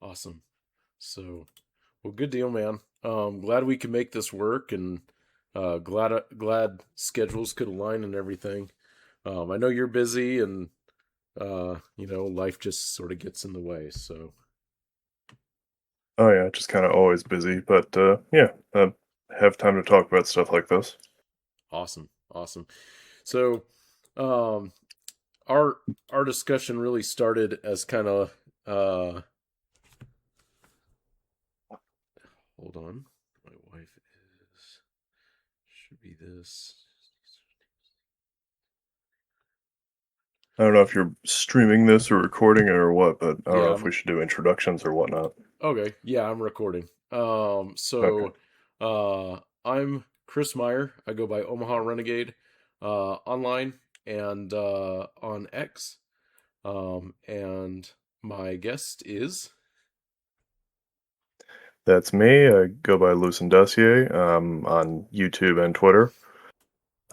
Awesome. So, well, good deal, man. Glad we could make this work, and glad schedules could align and everything. I know you're busy, and life just sort of gets in the way. So, Oh yeah, just kind of always busy, but yeah, have time to talk about stuff like this. awesome, awesome. So, um, our our discussion really started as kind of hold on, my wife is should be this. I don't know if you're streaming this or recording it or what, but I don't know Yeah, if we should do introductions or whatnot. okay. Yeah, I'm recording. Okay. I'm Chris Meyer. I go by Omaha Renegade, online and on X. And my guest is. That's me. I go by Lucen Dacier on YouTube and Twitter.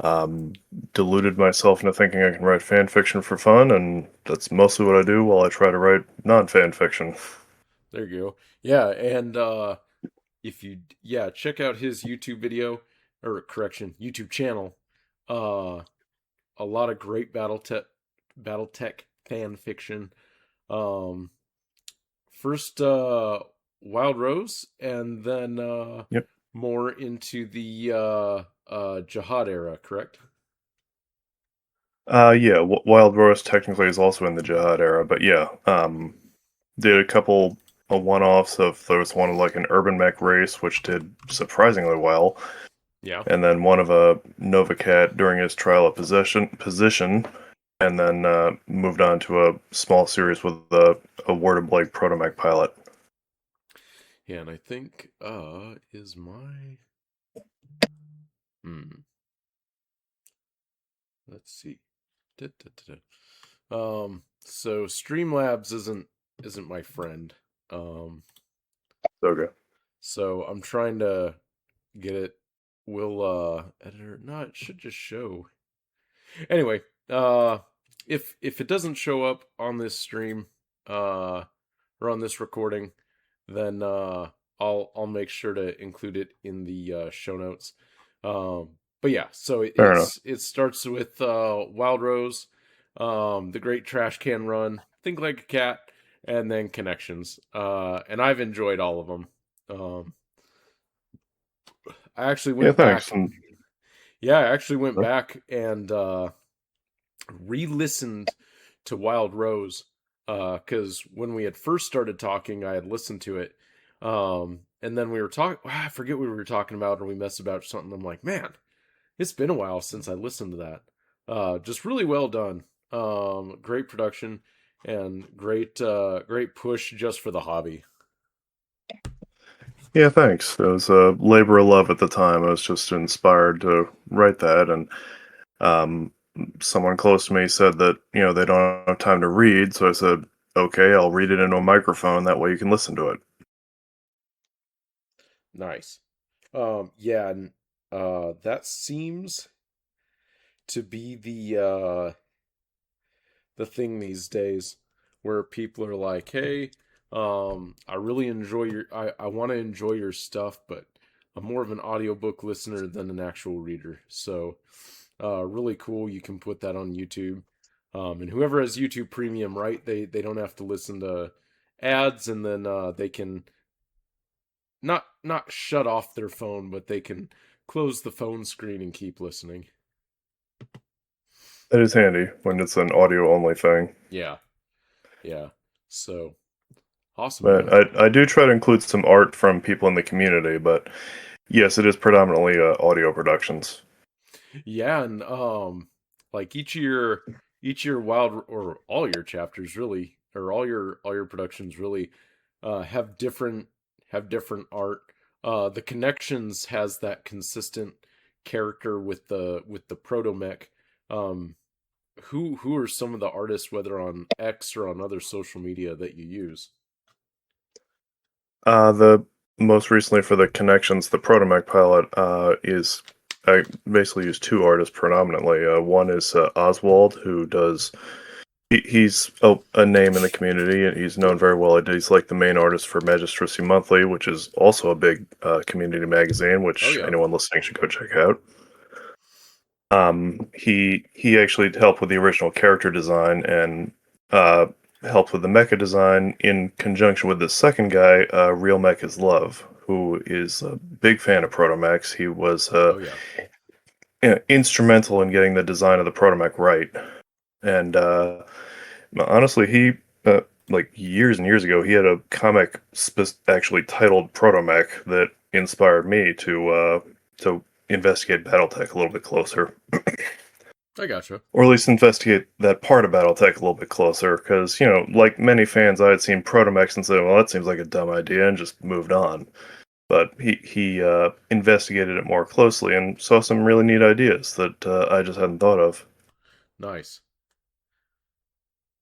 Um, deluded myself into thinking I can write fan fiction for fun, and that's mostly what I do while I try to write non-fan fiction. There you go. Yeah, and if you check out his YouTube video or correction YouTube channel. Uh, a lot of great BattleTech fan fiction. Um, First Wild Rose, and then Yep. more into the Jihad era, correct? Yeah, Wild Rose technically is also in the Jihad era, but yeah, did a couple of one-offs of there was one of like an urban mech race which did surprisingly well, Yeah. and then one of a Nova Cat during his trial of position, and then moved on to a small series with a Word of Blake protomech pilot. Yeah, and I think is my hmm, let's see. So Streamlabs isn't my friend. Um, Okay. so I'm trying to get it. Will editor? No, it should just show. Anyway, if it doesn't show up on this stream, uh, or on this recording, then I'll make sure to include it in the show notes. But yeah, so Fair enough. it starts with Wild Rose, the Great Trash Can Run, Think Like a Cat, and then Connections. And I've enjoyed all of them. Um, I actually Yeah, went thanks. back. And Yeah, I actually went back and re-listened to Wild Rose because when we had first started talking, I had listened to it, and then we were talking. I forget what we were talking about, or we messed about something. I'm like, man, it's been a while since I listened to that. Just really well done. Great production and great push just for the hobby. yeah, thanks. It was a labor of love at the time. I was just inspired to write that, and um, someone close to me said that they don't have time to read, so I said, "Okay, I'll read it into a microphone. That way you can listen to it." Nice. Yeah, and that seems to be the thing these days where people are like, hey, I really enjoy I want to enjoy your stuff, but I'm more of an audiobook listener than an actual reader. So really cool. You can put that on YouTube. And whoever has YouTube Premium, right? They don't have to listen to ads, and then they can not shut off their phone, but they can close the phone screen and keep listening. It is handy when it's an audio only thing. Yeah, yeah. So awesome, But man. I do try to include some art from people in the community, but yes, it is predominantly audio productions. Yeah, and like each year wild or all your chapters really or all your productions really have different art. The Connections has that consistent character with the proto mech. Um who are some of the artists, whether on X or on other social media, that you use? The most recently for the connections, the Protomech pilot is I basically use two artists predominantly. One is Oswald, who does he's a name in the community, and he's known very well. He's like the main artist for Magistracy Monthly, which is also a big community magazine, Oh which yeah. anyone listening should go check out. He actually helped with the original character design and uh, helped with the mecha design in conjunction with the second guy, Real Mech is Love, who is a big fan of Protomechs. He was Oh yeah. instrumental in getting the design of the Protomech right. And honestly, he like years and years ago, he had a comic actually titled Protomech that inspired me to investigate BattleTech a little bit closer, I gotcha. or at least investigate that part of BattleTech a little bit closer. Because like many fans, I had seen Protomechs and said, "Well, that seems like a dumb idea," and just moved on. But he investigated it more closely and saw some really neat ideas that I just hadn't thought of. Nice.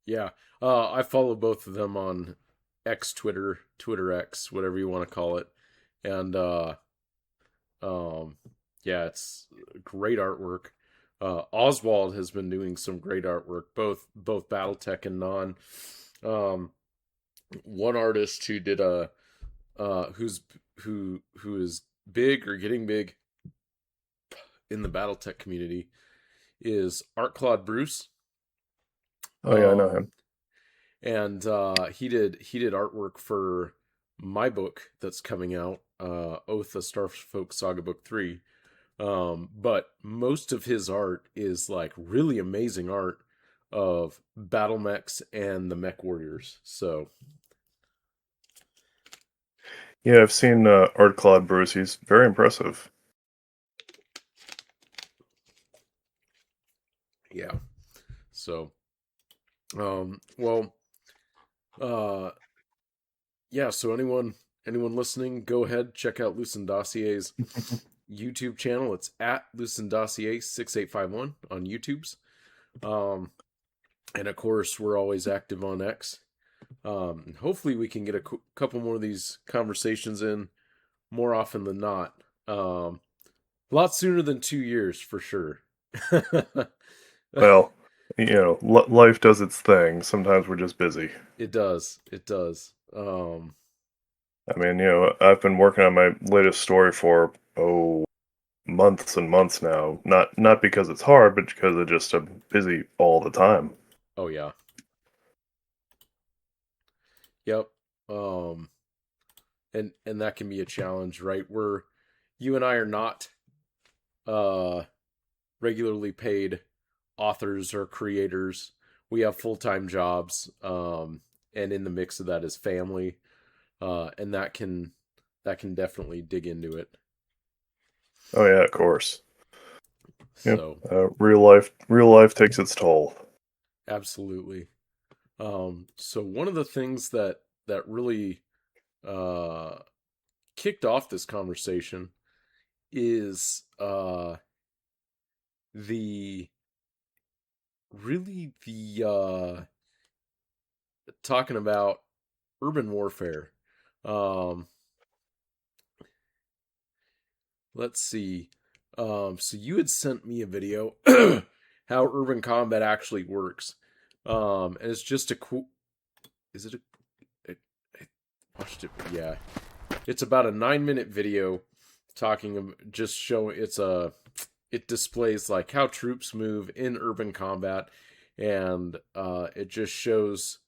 Yeah. I follow both of them on X Twitter, Twitter X, whatever you want to call it. And um yeah, it's great artwork. Oswald has been doing some great artwork, both BattleTech and non. Um One artist who did a who is big or getting big in the BattleTech community is Art Claude Bruce. Oh yeah, I know Um him. and he did artwork for my book that's coming out, Oath, a Starfolk Saga Book 3. But most of his art is like really amazing art of battle mechs and the mech warriors. So Yeah, I've seen Art Claude Bruce. He's very impressive. yeah. So well, uh yeah, so anyone listening, go ahead, check out Lucen Dacier's YouTube channel. It's at Lucen Dacier 6851 on YouTube's. Um and of course, we're always active on X. Hopefully, we can get a couple more of these conversations in more often than not. A lot sooner than 2 years for sure. Well, life does its thing. Sometimes we're just busy. It does. It does. I mean, I've been working on my latest story for months and months now. Not because it's hard, but because I just am busy all the time. Oh yeah. Yep. Um, and that can be a challenge, right? You and I are not uh regularly paid authors or creators. We have full time jobs, and in the mix of that is family, and that can definitely dig into it. Oh yeah, of course. Yep. So Real life takes its toll. absolutely. So one of the things that really uh, kicked off this conversation is the the talking about urban warfare. Um, let's see. So you had sent me a video how urban combat actually works. And it's just a cool. Is it a? I watched it. Yeah, it's about a 9 minute video talking just showing it displays like how troops move in urban combat, and it just shows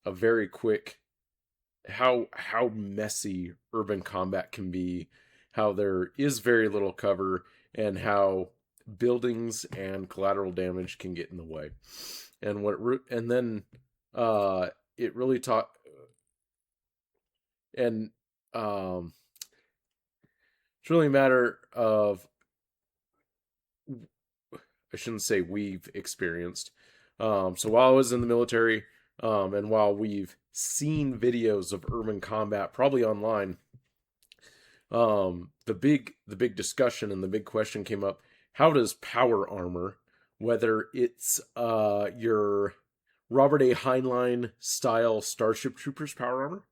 a very quick how messy urban combat can be, how there is very little cover, and how buildings and collateral damage can get in the way. And then it really taught and it's really a matter of, I shouldn't say we've experienced. So while I was in the military, and while we've seen videos of urban combat, probably online, the big discussion and the big question came up: how does power armor, whether it's your Robert A. Heinlein style Starship Troopers power armor,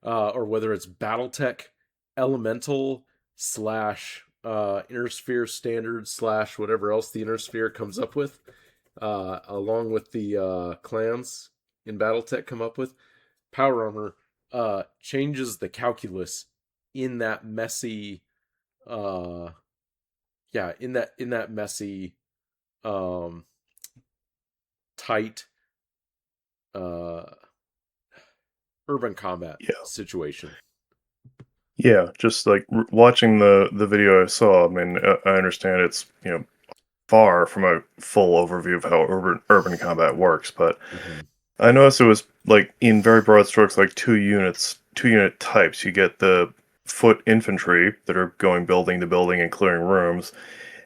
or whether it's BattleTech Elemental slash Inner Sphere standard slash whatever else the Inner Sphere comes up with, along with the clans in BattleTech come up with, power armor changes the calculus in that messy uh yeah in that messy um tight uh urban combat Yeah. situation. Yeah, just like watching the video I saw. I mean, I understand it's far from a full overview of how urban combat works, but Hmm. I noticed it was like in very broad strokes, like two unit types. You get the foot infantry that are going building to building and clearing rooms,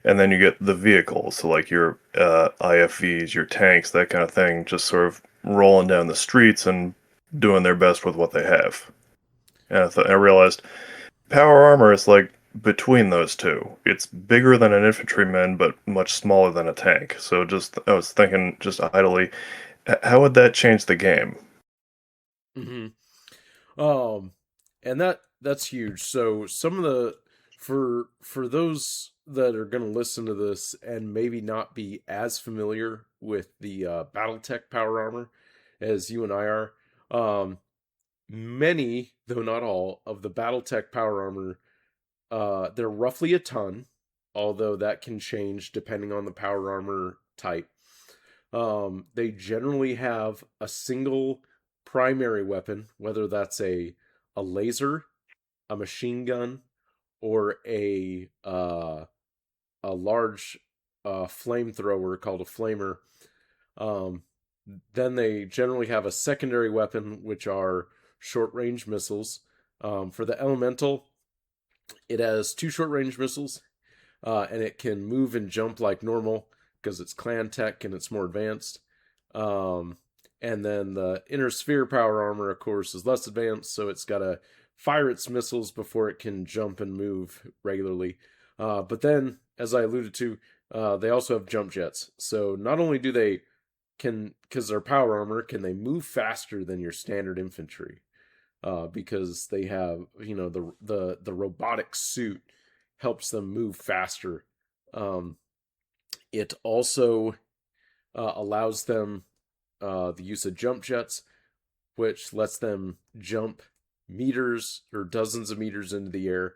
and then you get the vehicles, so like your IFVs, your tanks, that kind of thing, just sort of rolling down the streets and doing their best with what they have. And I realized power armor is like between those two. It's bigger than an infantryman, but much smaller than a tank. So just I was thinking, just idly, how would that change the game? Hmm. um and that's huge. So some of the for those that are going to listen to this and maybe not be as familiar with the BattleTech power armor as you and I are, many, though not all, of the BattleTech power armor, they're roughly a ton, although that can change depending on the power armor type. They generally have a single primary weapon, whether that's a laser, a machine gun, or a large flamethrower called a flamer. Um, then they generally have a secondary weapon, which are short range missiles. For the elemental, it has two short range missiles, and it can move and jump like normal because it's clan tech and it's more advanced. Um, and then the inner sphere power armor, of course, is less advanced, so it's got to fire its missiles before it can jump and move regularly. But then, as I alluded to, they also have jump jets. So not only do they can, because they're power armor, can they move faster than your standard infantry, because they have the robotic suit helps them move faster. Um, it also allows them the use of jump jets, which lets them jump meters or dozens of meters into the air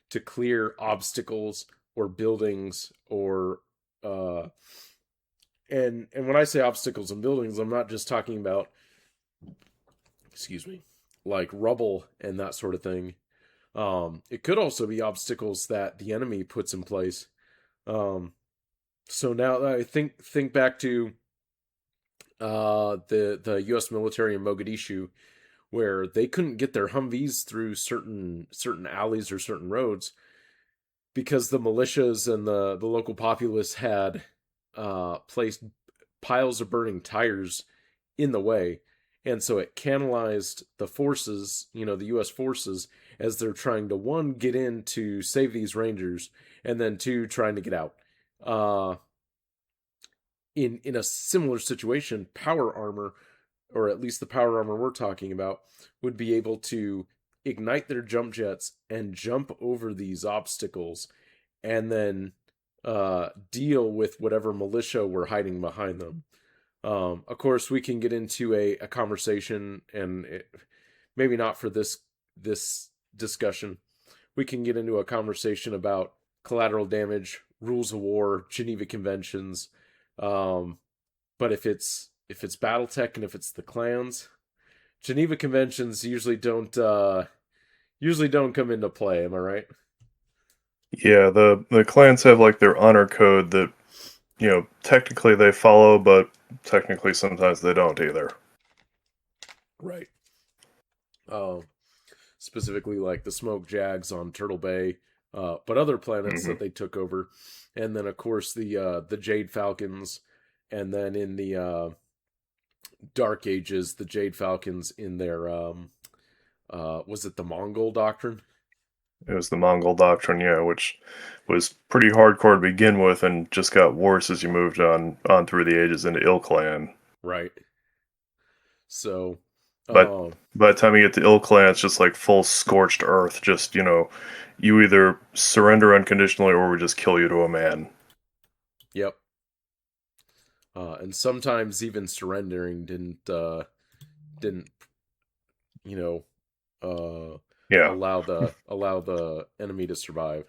to clear obstacles or buildings or uh, and when I say obstacles and buildings, I'm not just talking about, excuse me, like rubble and that sort of thing. It could also be obstacles that the enemy puts in place. Um, so now I think back to the U.S. military in Mogadishu, where they couldn't get their Humvees through certain alleys or certain roads because the militias and the local populace had placed piles of burning tires in the way. And so it canalized the forces, the U.S. forces, as they're trying to, one, get in to save these Rangers, and then two, trying to get out. Uh, in a similar situation, power armor, or at least the power armor we're talking about, would be able to ignite their jump jets and jump over these obstacles and then deal with whatever militia were hiding behind them. Of course, we can get into a conversation, and maybe not for this discussion. We can get into a conversation about collateral damage, rules of war, Geneva Conventions. Um, but if it's BattleTech and if it's the clans, Geneva Conventions usually don't come into play. Am I right? Yeah, the clans have like their honor code that technically they follow, but technically sometimes they don't either. Right. Uh, Specifically like the Smoke Jags on Turtle Bay, but other planets Hmm. that they took over, and then of course the Jade Falcons, and then in the Dark Ages, the Jade Falcons in their was it the Mongol Doctrine? It was the Mongol doctrine, yeah, which was pretty hardcore to begin with, and just got worse as you moved on through the ages into Il Clan. Right. So, But uh, by the time you get to Il Clan, it's just like full scorched earth. Just you either surrender unconditionally or we just kill you to a man. yep. and sometimes even surrendering didn't you know uh, Yeah. allow the enemy to survive.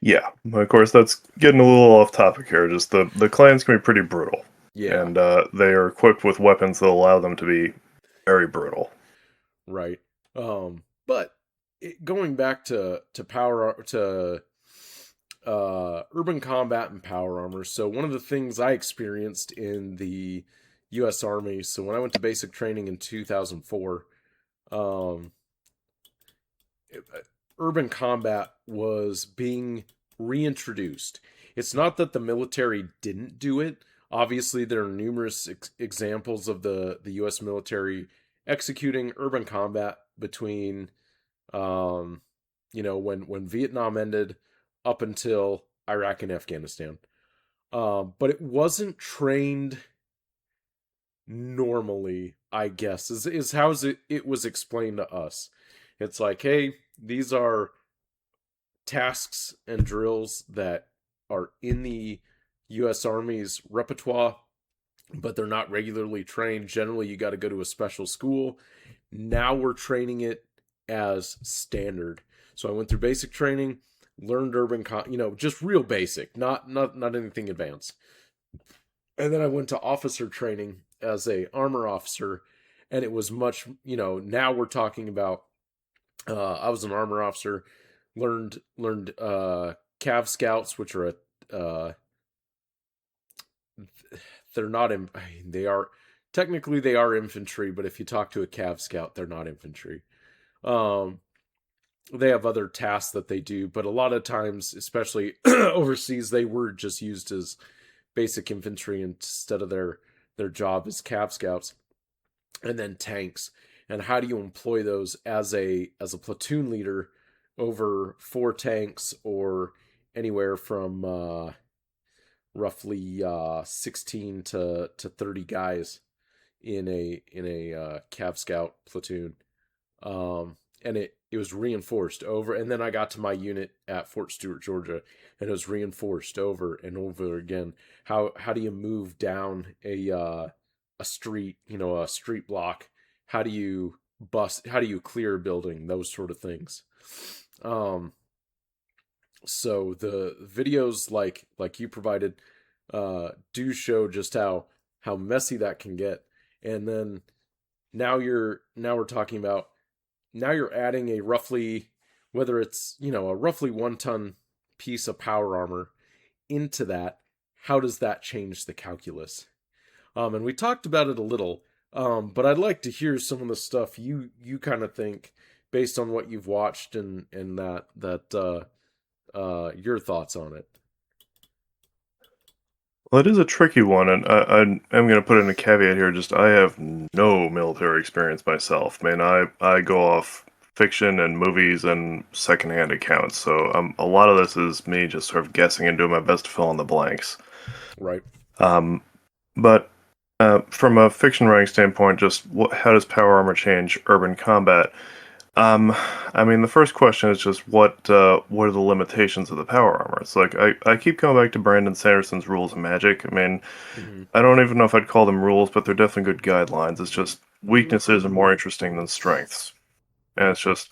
Yeah. Of course, that's getting a little off topic here. Just the clans can be pretty brutal, Yeah, and they are equipped with weapons that allow them to be very brutal. right. But going back to power to urban combat and power armor. So one of the things I experienced in the U.S. Army. So when I went to basic training in 2004, um, urban combat was being reintroduced. It's not that the military didn't do it. Obviously, there are numerous examples of the U.S. military executing urban combat between, um, when Vietnam ended up until Iraq and Afghanistan. But it wasn't trained normally, I guess, is how it was explained to us. It's like, hey, these are tasks and drills that are in the U.S. Army's repertoire, but they're not regularly trained. Generally, you got to go to a special school. Now we're training it as standard. So I went through basic training, learned just real basic, not anything advanced. And then I went to officer training as a armor officer, and it was much. Now we're talking about. I was an armor officer, learned Cav Scouts, which are they're not in. They are technically they are infantry, but if you talk to a Cav Scout, they're not infantry. Um, they have other tasks that they do, but a lot of times, especially overseas, they were just used as basic infantry instead of their job as Cav Scouts. And then tanks, and how do you employ those as a platoon leader over four tanks, or anywhere from roughly 16 to 30 guys in a Cav Scout platoon. And it was reinforced over, and then I got to my unit at Fort Stewart, Georgia, and it was reinforced over and over again. How do you move down a street, a street block? How do you clear a building? Those sort of things. Um, so the videos like you provided do show just how messy that can get. And then now we're talking about, now you're adding a roughly, whether it's a roughly 1 ton piece of power armor into that. How does that change the calculus? And we talked about it a little, but I'd like to hear some of the stuff you kind of think based on what you've watched, and your thoughts on it. Well, it is a tricky one, and I'm going to put in a caveat here. Just I have no military experience myself, man. I go off fiction and movies and secondhand accounts, so a lot of this is me just sort of guessing and doing my best to fill in the blanks. Right. Um, but from a fiction writing standpoint, just how does power armor change urban combat? Um, I mean, the first question is just what are the limitations of the power armor? It's like I keep coming back to Brandon Sanderson's rules of magic. I mean, Mm-hmm. I don't even know if I'd call them rules, but they're definitely good guidelines. It's just weaknesses are more interesting than strengths, and it's just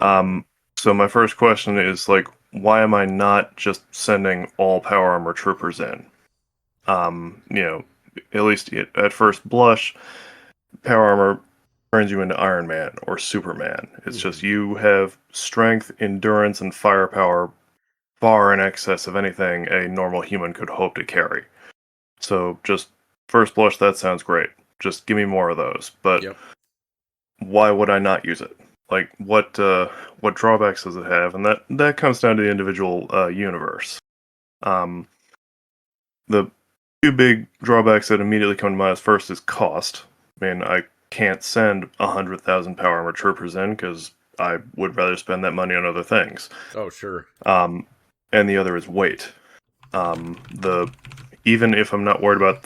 um. So my first question is like, why am I not just sending all power armor troopers in? You know, at least at first blush, power armor turns you into Iron Man or Superman. It's Mm-hmm. just you have strength, endurance, and firepower far in excess of anything a normal human could hope to carry. So just first blush, that sounds great. Just give me more of those. But Yep. why would I not use it? Like what drawbacks does it have? And that comes down to the individual universe. Um, the two big drawbacks that immediately come to mind is first is cost. I mean, I can't send 100,000 power armor troopers in because I would rather spend that money on other things. Oh, sure. Um, and the other is weight. The Even if I'm not worried about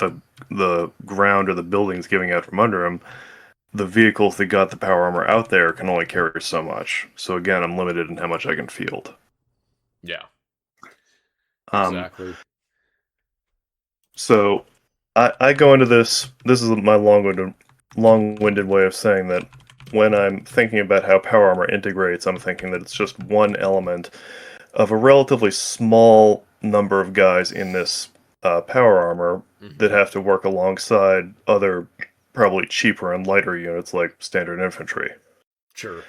the ground or the buildings giving out from under them, the vehicles that got the power armor out there can only carry so much. So again, I'm limited in how much I can field. Yeah. Um, Exactly. So I go into this. This is my long-winded way of saying that when I'm thinking about how power armor integrates, I'm thinking that it's just one element of a relatively small number of guys in this power armor that Hmm. have to work alongside other probably cheaper and lighter units like standard infantry. Sure.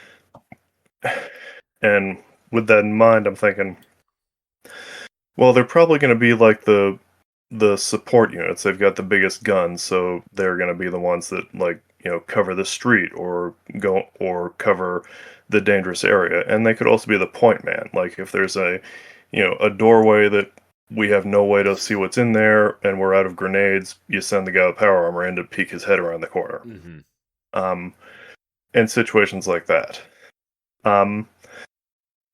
And with that in mind, I'm thinking, well, they're probably going to be like the support units. They've got the biggest guns, so they're going to be the ones that like cover the street or go or cover the dangerous area. And they could also be the point man. Like if there's a doorway that we have no way to see what's in there, and we're out of grenades, you send the guy with power armor in to peek his head around the corner. Hmm. Um, in situations like that. Um,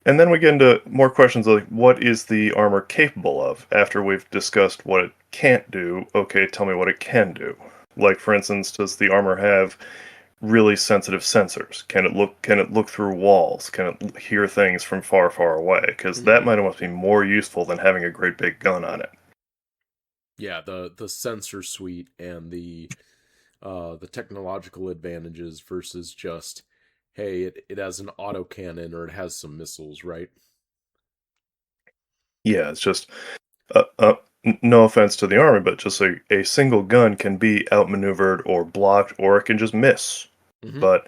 And then we get into more questions like what is the armor capable of? After we've discussed what it can't do, okay, tell me what it can do. Like for instance, does the armor have really sensitive sensors? Can it look through walls? Can it hear things from far, far away? Because that Hmm. might almost be more useful than having a great big gun on it. Yeah, the sensor suite and the technological advantages versus just, hey, it has an autocannon or it has some missiles, right? Yeah, it's just no offense to the army, but just a single gun can be outmaneuvered or blocked, or it can just miss. Hmm. But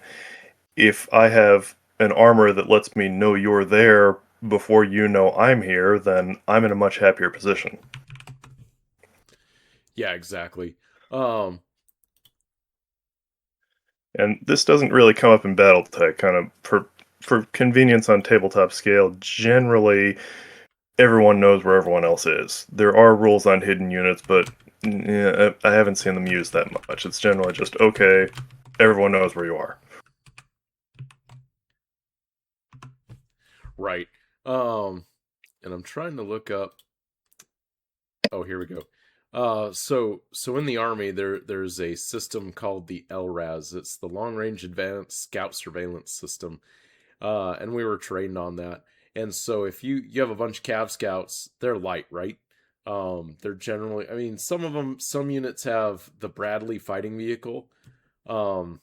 if I have an armor that lets me know you're there before you know I'm here, then I'm in a much happier position. Yeah, exactly. Um, And this doesn't really come up in BattleTech, kind of for convenience on tabletop scale. Generally, everyone knows where everyone else is. There are rules on hidden units, but yeah, I haven't seen them used that much. It's generally just okay, everyone knows where you are. right. Um, and I'm trying to look up. Oh, here we go. So in the army there's a system called the LRAS. It's the Long Range Advanced Scout Surveillance System. And we were trained on that. And so if you have a bunch of Cav Scouts, they're light, right? They're generally, I mean, some units have the Bradley fighting vehicle, um,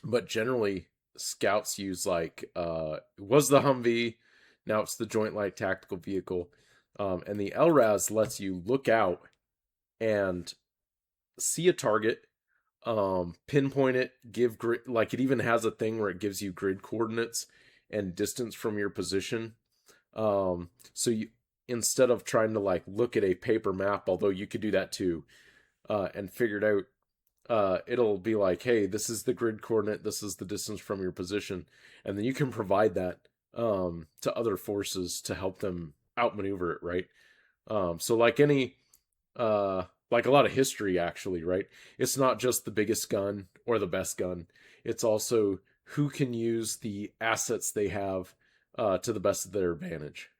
but generally Scouts use like it was the Humvee, now it's the Joint Light Tactical Vehicle, and the LRAS lets you look out and see a target, pinpoint it, give grid, like it even has a thing where it gives you grid coordinates and distance from your position. So you, instead of trying to like look at a paper map, although you could do that too, and figure it out, it'll be like, hey, this is the grid coordinate, this is the distance from your position, and then you can provide that to other forces to help them outmaneuver it, right? So like any like a lot of history actually, right? It's not just the biggest gun or the best gun. It's also who can use the assets they have to the best of their advantage.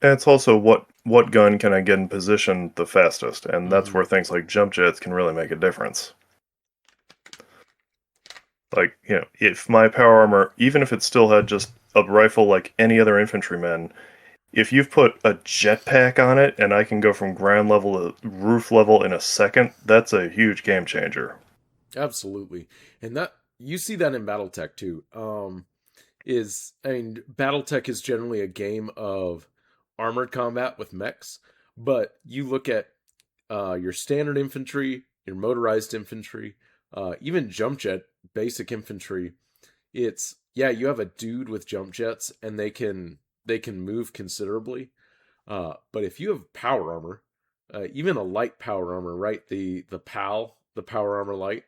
And it's also what gun can I get in position the fastest, and that's Mm-hmm. where things like jump jets can really make a difference. Like, if my power armor, even if it still had just a rifle like any other infantryman, if you've put a jetpack on it and I can go from ground level to roof level in a second, that's a huge game changer. Absolutely. And that you see that in BattleTech too. Is I mean BattleTech is generally a game of armored combat with mechs, but you look at your standard infantry, your motorized infantry, even jump jet basic infantry. It's yeah, you have a dude with jump jets and they can move considerably. But if you have power armor, even a light power armor, right? The PAL, the power armor light,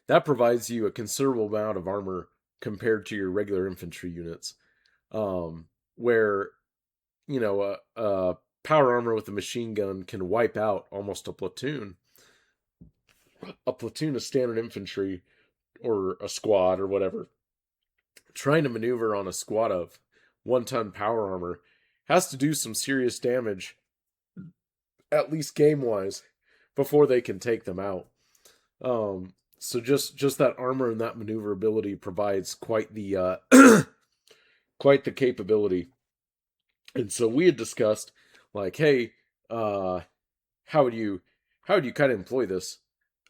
that provides you a considerable amount of armor compared to your regular infantry units. Where a power armor with a machine gun can wipe out almost a platoon of standard infantry or a squad or whatever. Trying to maneuver on a squad of 1 ton power armor has to do some serious damage, at least game wise, before they can take them out. So just that armor and that maneuverability provides quite the capability. And so we had discussed like, hey, uh, how would you how would you kind of employ this?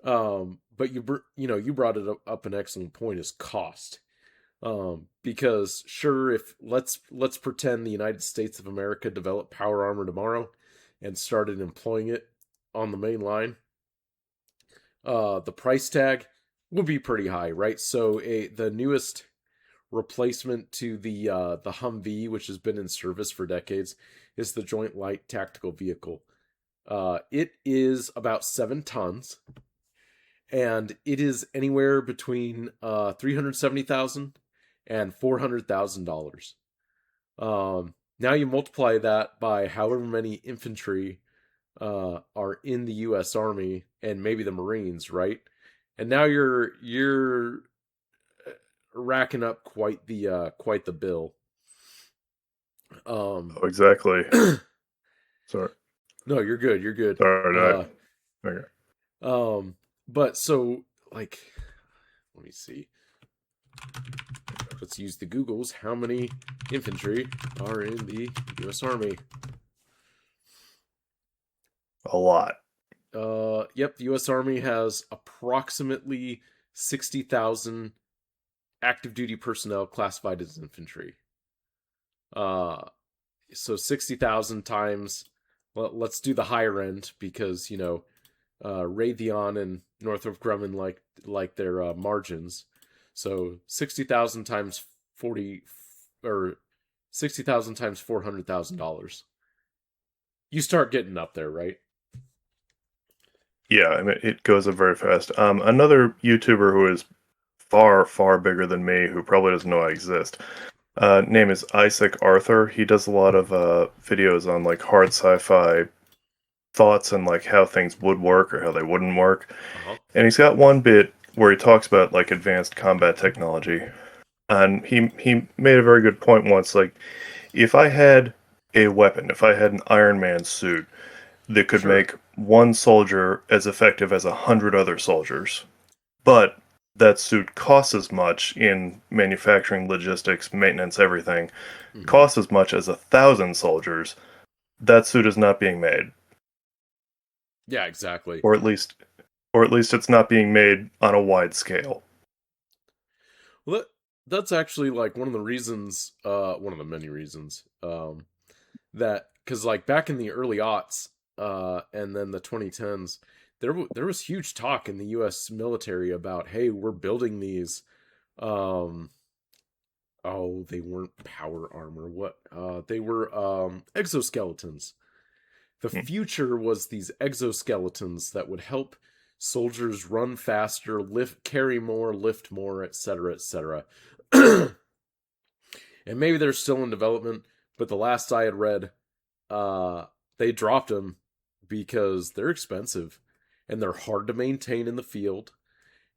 But you brought it up an excellent point is cost. Because sure, if let's pretend the United States of America developed power armor tomorrow and started employing it on the main line, the price tag would be pretty high, right? So the newest replacement to the Humvee, which has been in service for decades, is the Joint Light Tactical Vehicle. It is about 7 tons, and it is anywhere between 370,000 and $400,000. Now you multiply that by however many infantry are in the U.S. Army and maybe the Marines, right? And now you're racking up quite the bill. Um, Oh, exactly. Sorry. no, you're good. You're good. Sorry. Uh, Okay. but so like, let me see. Let's use the Googles. How many infantry are in the U.S. Army? A lot. Yep, the U.S. Army has approximately 60,000 active duty personnel classified as infantry. Uh, so 60,000 times, well, let's do the higher end because, Raytheon and Northrop Grumman like their margins. So 60,000 times 40 or 60,000 times $400,000. You start getting up there, right? Yeah, I mean, it goes up very fast. Another YouTuber who is far, far bigger than me, who probably doesn't know I exist, name is Isaac Arthur. He does a lot of videos on like hard sci-fi thoughts and like how things would work or how they wouldn't work. Uh-huh. And he's got one bit where he talks about like advanced combat technology. And he made a very good point once, like if I had a weapon, if I had an Iron Man suit that could Sure. make one soldier as effective as 100 other soldiers, but that suit costs as much in manufacturing, logistics, maintenance, everything, Mm-hmm. costs as much as 1,000 soldiers, that suit is not being made. Yeah, exactly. Or at least it's not being made on a wide scale. Well, that's actually like one of the reasons, one of the many reasons, that because like back in the early aughts, and then the 2010s, there was huge talk in the U.S. military about, hey, we're building these, um, oh, they weren't power armor, what, they were exoskeletons. The Hmm. future was these exoskeletons that would help soldiers run faster, carry more, lift more, etc., etc. And maybe they're still in development, but the last I had read, uh, they dropped them because they're expensive and they're hard to maintain in the field.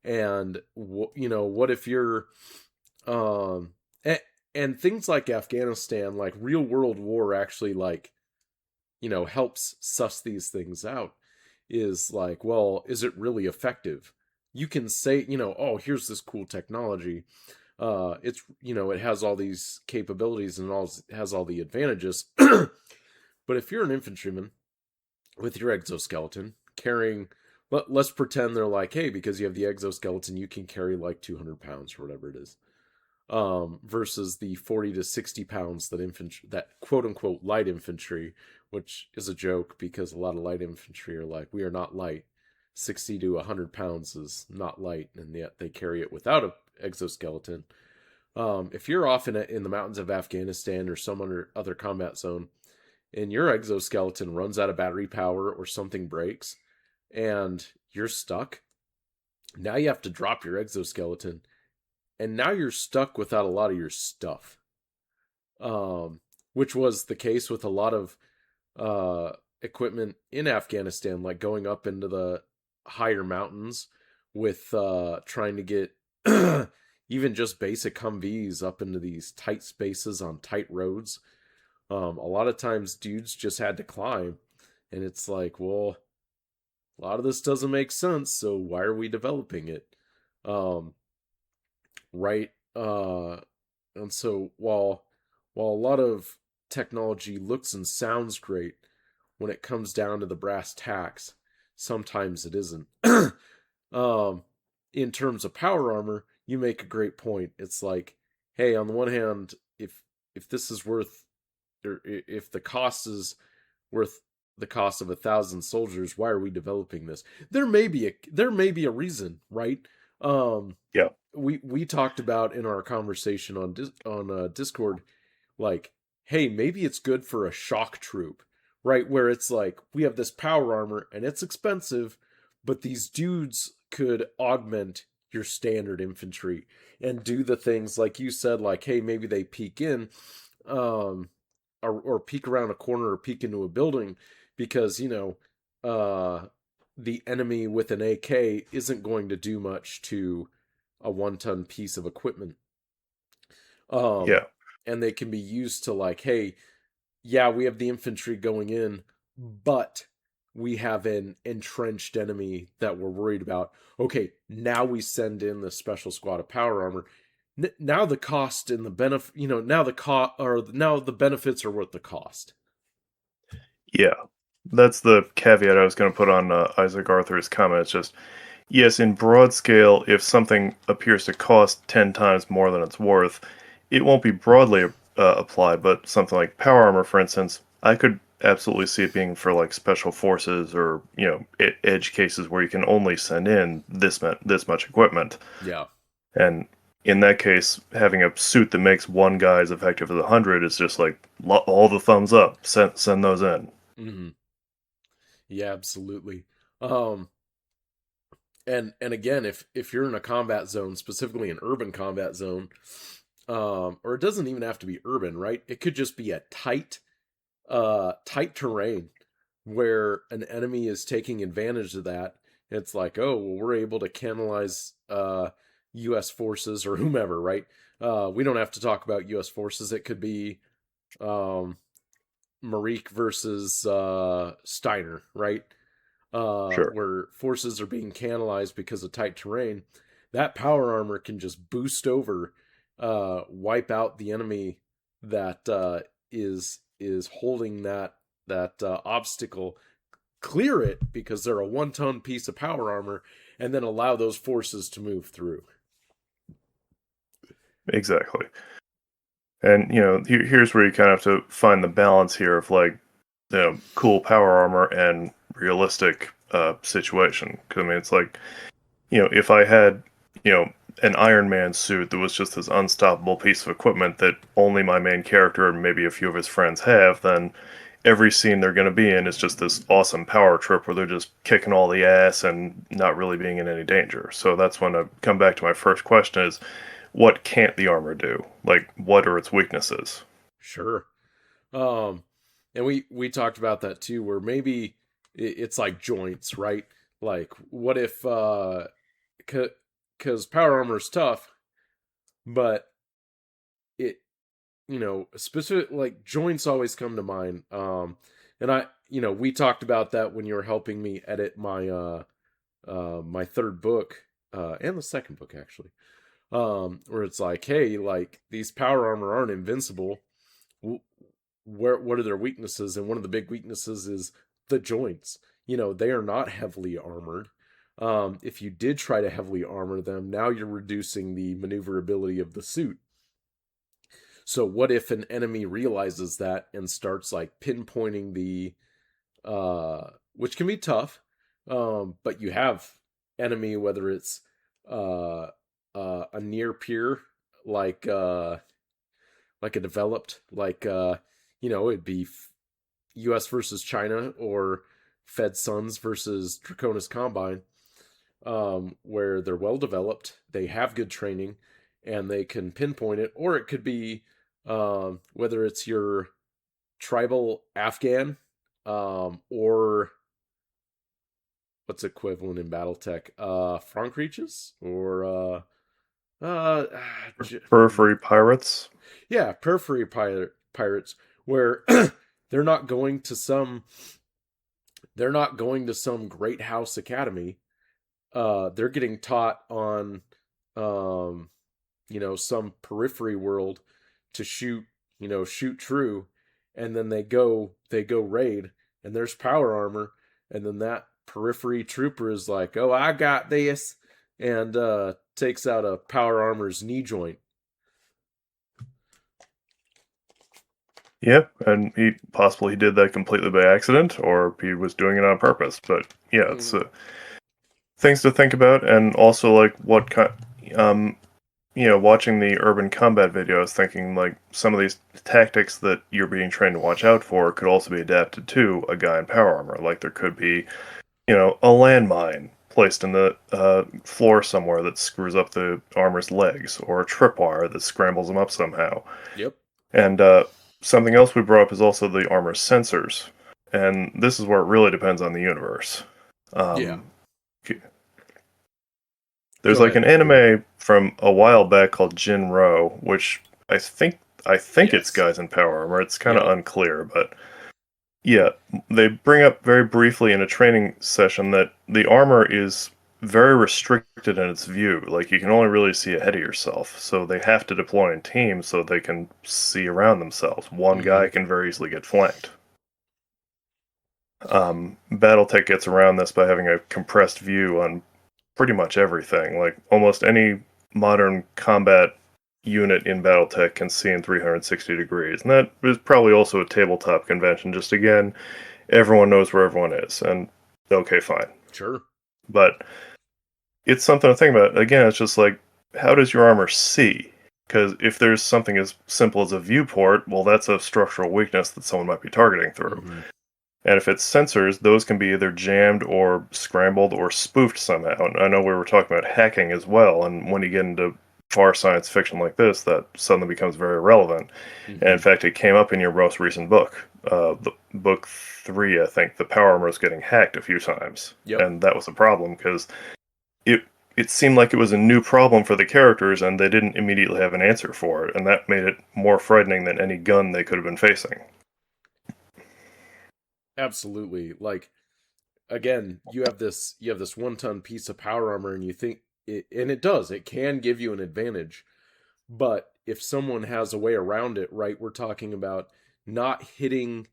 And what if you're, um, and, and things like Afghanistan, like real world war, actually like helps suss these things out. Is like, well, is it really effective? You can say, oh, here's this cool technology, it's it has all these capabilities and all has all the advantages. But if you're an infantryman with your exoskeleton carrying, let's pretend they're like, hey, because you have the exoskeleton you can carry like 200 pounds or whatever it is, versus the 40 to 60 pounds that quote unquote light infantry, which is a joke because a lot of light infantry are like, we are not light. 60 to 100 pounds is not light, and yet they carry it without a exoskeleton. If you're off in the mountains of Afghanistan or some other combat zone, and your exoskeleton runs out of battery power or something breaks, and you're stuck, now you have to drop your exoskeleton, and now you're stuck without a lot of your stuff. Um, which was the case with a lot of equipment in Afghanistan, like going up into the higher mountains with trying to get even just basic Humvees up into these tight spaces on tight roads. A lot of times, dudes just had to climb, and it's like, well, a lot of this doesn't make sense, so why are we developing it? Um, right? And so while a lot of technology looks and sounds great, when it comes down to the brass tacks, sometimes it isn't. um, in terms of power armor, you make a great point. It's like, hey, on the one hand, if this is worth, or if the cost is worth the cost of 1,000 soldiers, why are we developing this? There may be a reason, right? Um, Yeah. we talked about in our conversation on Discord, like, hey, maybe it's good for a shock troop, right? Where it's like we have this power armor and it's expensive, but these dudes could augment your standard infantry and do the things like you said, like, hey, maybe they peek in, um, or peek around a corner or peek into a building because the enemy with an AK isn't going to do much to a 1 ton piece of equipment. Um, Yeah. and they can be used to, like, hey, yeah, we have the infantry going in, but we have an entrenched enemy that we're worried about. Okay, now we send in the special squad of power armor. Now the cost and the benefit, now the cost or now the benefits are worth the cost. Yeah. That's the caveat I was going to put on Isaac Arthur's comment. It's just, yes, in broad scale, if something appears to cost 10 times more than it's worth, it won't be broadly applied, but something like power armor, for instance, I could absolutely see it being for like special forces or, edge cases where you can only send in this much equipment. Yeah. And in that case, having a suit that makes one guy as effective as 100 is just like all the thumbs up. Send those in. Hmm. Yeah, absolutely. Um, and again, if you're in a combat zone, specifically an urban combat zone, or it doesn't even have to be urban, right? It could just be a tight terrain where an enemy is taking advantage of that. It's like, oh, well, we're able to canalize US forces or whomever, right? We don't have to talk about US forces. It could be um Marik versus Steiner, right? Sure. Where forces are being canalized because of tight terrain. That power armor can just boost over, wipe out the enemy that is holding that obstacle, clear it because they're a 1 ton piece of power armor, and then allow those forces to move through. Exactly. And here's where you kind of have to find the balance here of like, cool power armor and realistic situation. Because I mean, it's like, if I had, an Iron Man suit that was just this unstoppable piece of equipment that only my main character and maybe a few of his friends have, then every scene they're going to be in is just this awesome power trip where they're just kicking all the ass and not really being in any danger. So that's when I come back to my first question is, what can't the armor do? Like, what are its weaknesses? Sure. Um, and we talked about that too, where maybe it's like joints, right? Like, what if because power armor is tough, but it specific, like, joints always come to mind. And we talked about that when you were helping me edit my third book, and the second book actually, where it's like, hey, like, these power armor aren't invincible. What are their weaknesses? And one of the big weaknesses is the joints. They are not heavily armored. If you did try to heavily armor them, now you're reducing the maneuverability of the suit. So what if an enemy realizes that and starts, like, pinpointing which can be tough, but you have enemy, whether it's uh, a near peer, like like a developed, like it'd be U.S. versus China, or Fed Sons versus Draconis Combine, where they're well developed, they have good training, and they can pinpoint it. Or it could be whether it's your tribal Afghan, or what's equivalent in BattleTech, Frank Reaches, or uh, Periphery pirates? yeah, periphery pirates, where they're not going to some they're not going to some great house academy. They're getting taught on um some periphery world to shoot true, and then they go raid, and there's power armor, and then that periphery trooper is like, "Oh, I got this," and takes out a power armor's knee joint. Yeah, and he did that completely by accident, or he was doing it on purpose. But yeah, it's Mm-hmm. things to think about, and also like what kind. Um, watching the urban combat video, I was thinking like some of these tactics that you're being trained to watch out for could also be adapted to a guy in power armor. Like there could be, a landmine placed in the floor somewhere that screws up the armor's legs, or a tripwire that scrambles them up somehow. Yep. And something else we brought up is also the armor's sensors. And this is where it really depends on the universe. Yeah. Um, there's Go like ahead. an anime from a while back called Jinro, which I think it's Yes. guys in power armor. It's kind of Yep. unclear, but yeah, they bring up very briefly in a training session that the armor is very restricted in its view. Like you can only really see ahead of yourself, so they have to deploy in teams so they can see around themselves. One Mm-hmm. guy can very easily get flanked. BattleTech gets around this by having a compressed view on pretty much everything. Like almost any modern combat unit in BattleTech can see in 360 degrees. And that is probably also a tabletop convention. Just again, everyone knows where everyone is. And okay, fine. Sure. But it's something to think about. Again, it's just like, how does your armor see? Because if there's something as simple as a viewport, well, that's a structural weakness that someone might be targeting through. Mm-hmm. And if it's sensors, those can be either jammed or scrambled or spoofed somehow. And I know we were talking about hacking as well, and when you get into far science fiction like this, that suddenly becomes very relevant. And in Mm-hmm. fact, it came up in your most recent book, the book 3, I think. The power armor was getting hacked a few times, Yep. and that was a problem because it it seemed like it was a new problem for the characters, and they didn't immediately have an answer for it, and that made it more frightening than any gun they could have been facing. Absolutely. Like, again, you have this 1 ton piece of power armor, and you think and it does. It can give you an advantage. But if someone has a way around it, right, we're talking about not hitting,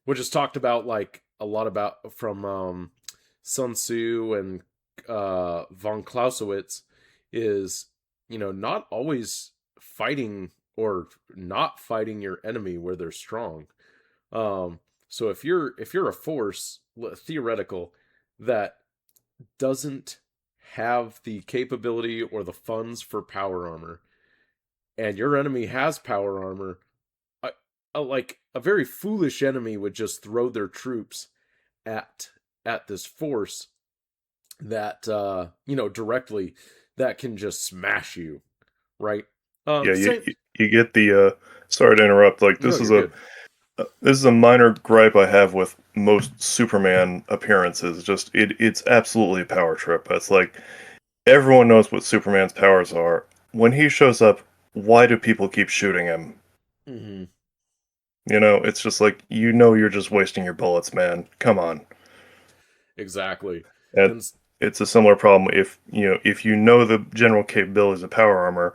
which is talked about like a lot about from Sun Tzu and von Clausewitz, is, not always fighting or not fighting your enemy where they're strong. Um, so if you're a force theoretical that doesn't have the capability or the funds for power armor, and your enemy has power armor, like a very foolish enemy would just throw their troops at this force that directly, that can just smash you, right? Yeah, Same. you get the sorry to interrupt. Like No, this you're is a good. this is a minor gripe I have with most Superman appearances. Just it's absolutely a power trip. It's like everyone knows what Superman's powers are. When he shows up, why do people keep shooting him? Hmm. It's just like you're just wasting your bullets, man. Come on. Exactly. And And it's a similar problem if you know the general capabilities of power armor,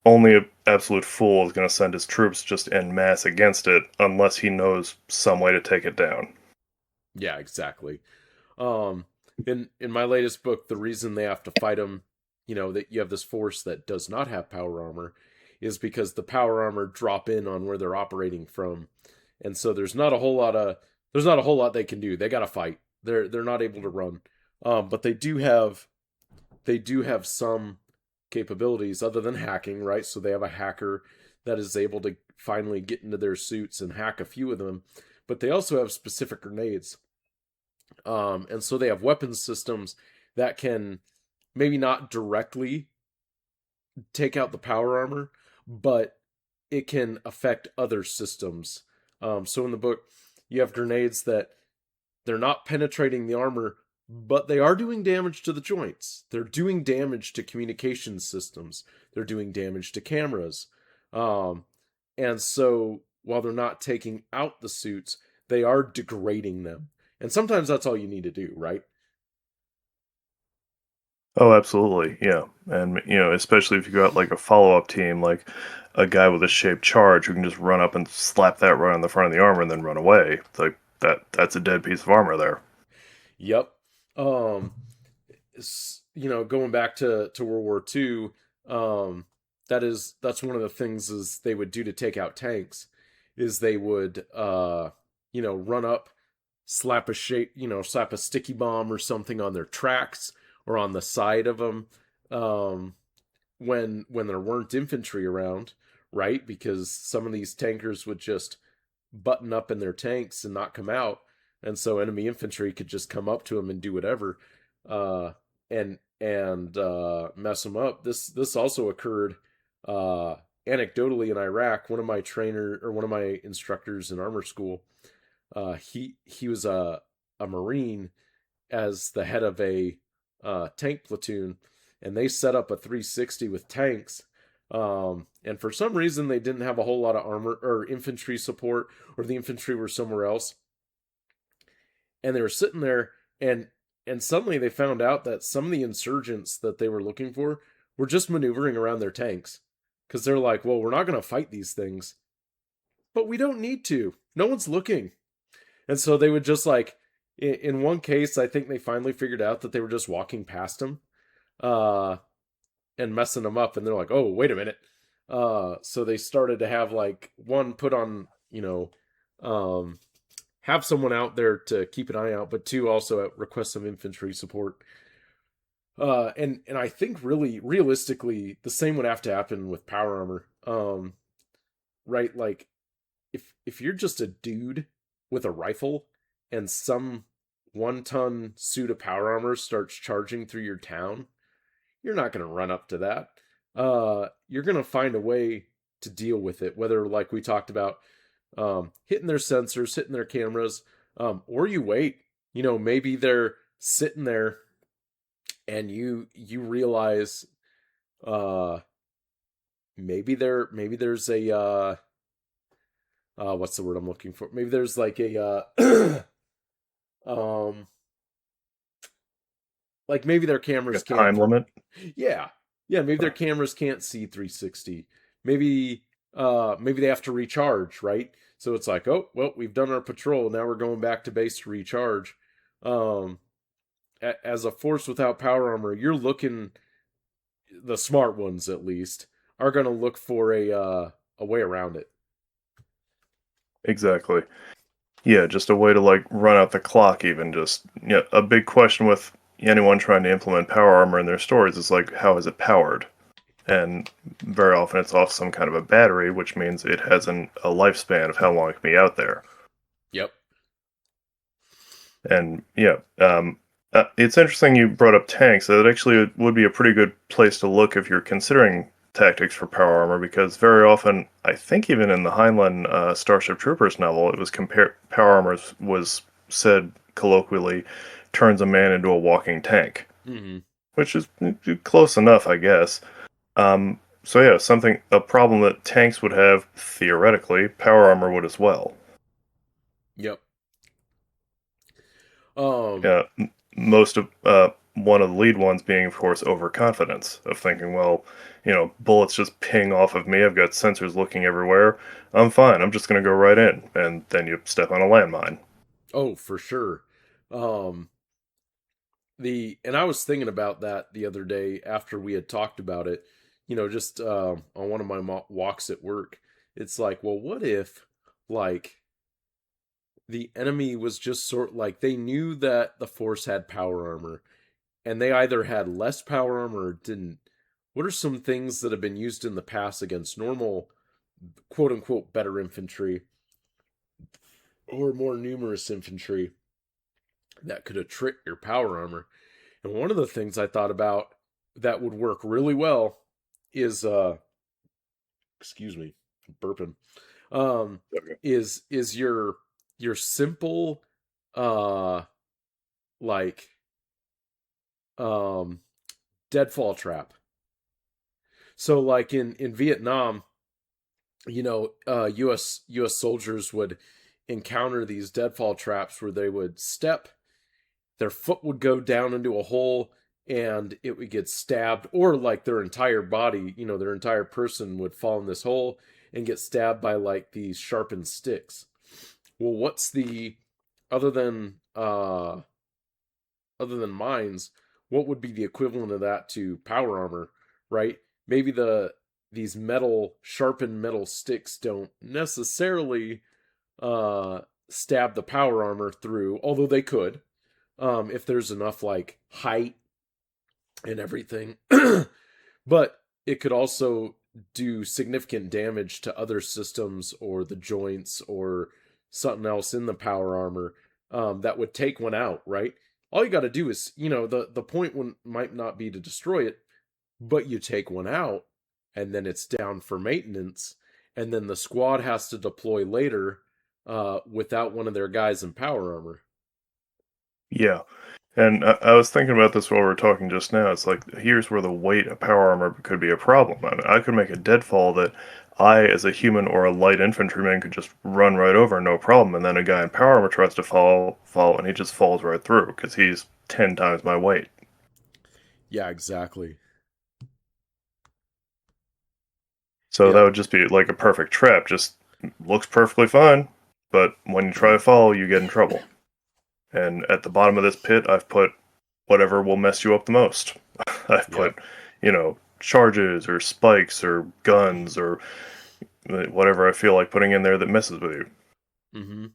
only an absolute fool is going to send his troops just en masse against it unless he knows some way to take it down. yeah, exactly. Um, in my latest book, the reason they have to fight him, that you have this force that does not have power armor, is because the power armor drop in on where they're operating from, and so there's not a whole lot they can do. They got to fight. They're not able to run, but they do have some capabilities other than hacking, right? So they have a hacker that is able to finally get into their suits and hack a few of them, but they also have specific grenades, and so they have weapon systems that can maybe not directly take out the power armor, but it can affect other systems. So in the book, you have grenades that they're not penetrating the armor, but they are doing damage to the joints. They're doing damage to communication systems. They're doing damage to cameras. Um, and so while they're not taking out the suits, they are degrading them. And sometimes that's all you need to do, right? Oh, absolutely. Yeah. And, especially if you got like a follow up team, like a guy with a shaped charge who can just run up and slap that right on the front of the armor and then run away. It's like, that's a dead piece of armor there. Yep. Um, Going back to World War II, that's one of the things is they would do to take out tanks, is they would run up, slap a sticky bomb or something on their tracks or on the side of them, um, when there weren't infantry around, right? Because some of these tankers would just button up in their tanks and not come out, and so enemy infantry could just come up to them and do whatever, uh, and mess them up. This also occurred uh, anecdotally in Iraq. One of my instructors in armor school, he was a Marine as the head of a tank platoon, and they set up a 360 with tanks. And for some reason, they didn't have a whole lot of armor or infantry support, or the infantry were somewhere else. And they were sitting there, and suddenly they found out that some of the insurgents that they were looking for were just maneuvering around their tanks, because they're like, well, we're not going to fight these things, but we don't need to. No one's looking. And so they would just like, in one case, I think they finally figured out that they were just walking past them, uh, and messing them up. And they're like, oh, wait a minute. So they started to have like one put on, have someone out there to keep an eye out, but two also request some infantry support. And I think really realistically, the same would have to happen with power armor. Right? Like if you're just a dude with a rifle and some 1 ton suit of power armor starts charging through your town, you're not going to run up to that. You're going to find a way to deal with it, whether, like we talked about, hitting their sensors, hitting their cameras, or you wait. Maybe they're sitting there, and you realize, uh, maybe there's a what's the word I'm looking for? Maybe there's like a um, like maybe their Like cameras a can't. time limit. Yeah. Yeah, maybe their cameras can't see 360. Maybe they have to recharge, right? So it's like, oh, well, we've done our patrol. Now we're going back to base to recharge. Um as a force without power armor, you're looking, the smart ones at least are going to look for a way around it. Exactly. Yeah, just a way to like run out the clock. Even just a big question with anyone trying to implement power armor in their stories is like, how is it powered? And very often it's off some kind of a battery, which means it has a lifespan of how long it can be out there. Yep. And yeah, it's interesting you brought up tanks. That actually would be a pretty good place to look if you're considering tactics for power armor, because very often, I think even in the Heinlein Starship Troopers novel, it was compared. Power armor was said colloquially turns a man into a walking tank, Mm-hmm. which is close enough, I guess. So yeah, a problem that tanks would have theoretically, power armor would as well. Yep. Um Yeah, most of one of the lead ones being, of course, overconfidence of thinking, well, bullets just ping off of me. I've got sensors looking everywhere. I'm fine. I'm just going to go right in, and then you step on a landmine. oh, for sure. Um the and I was thinking about that the other day after we had talked about it, just on one of my walks at work. It's like, well, what if, like, the enemy was just sort like they knew that the force had power armor, and they either had less power armor or didn't. What are some things that have been used in the past against normal, quote unquote, better infantry or more numerous infantry that could attrit your power armor? And one of the things I thought about that would work really well is excuse me, burping. Um Okay. is your simple uh like um deadfall trap. So like in Vietnam, US soldiers would encounter these deadfall traps where they would step, their foot would go down into a hole, and it would get stabbed, or like their entire body, their entire person would fall in this hole and get stabbed by like these sharpened sticks. Well, what's the other than mines, what would be the equivalent of that to power armor, right? Maybe these metal sharpened metal sticks don't necessarily uh stab the power armor through, although they could, if there's enough like height and everything. But it could also do significant damage to other systems or the joints or something else in the power armor, that would take one out, right? All you got to do is, the point one might not be to destroy it, but you take one out and then it's down for maintenance, and then the squad has to deploy later without one of their guys in power armor. Yeah. And I was thinking about this while we were talking just now. It's like, here's where the weight of power armor could be a problem. I mean, I could make a deadfall that I, as a human or a light infantryman, could just run right over, no problem. And then a guy in power armor tries to fall, and he just falls right through because he's 10 times my weight. Yeah, exactly. So that Yep. would just be like a perfect trap. Just looks perfectly fine, but when you try to fall, you get in trouble. And at the bottom of this pit, I've put whatever will mess you up the most. I've put, Yep. charges or spikes or guns or whatever I feel like putting in there that messes with you. Mm-hmm.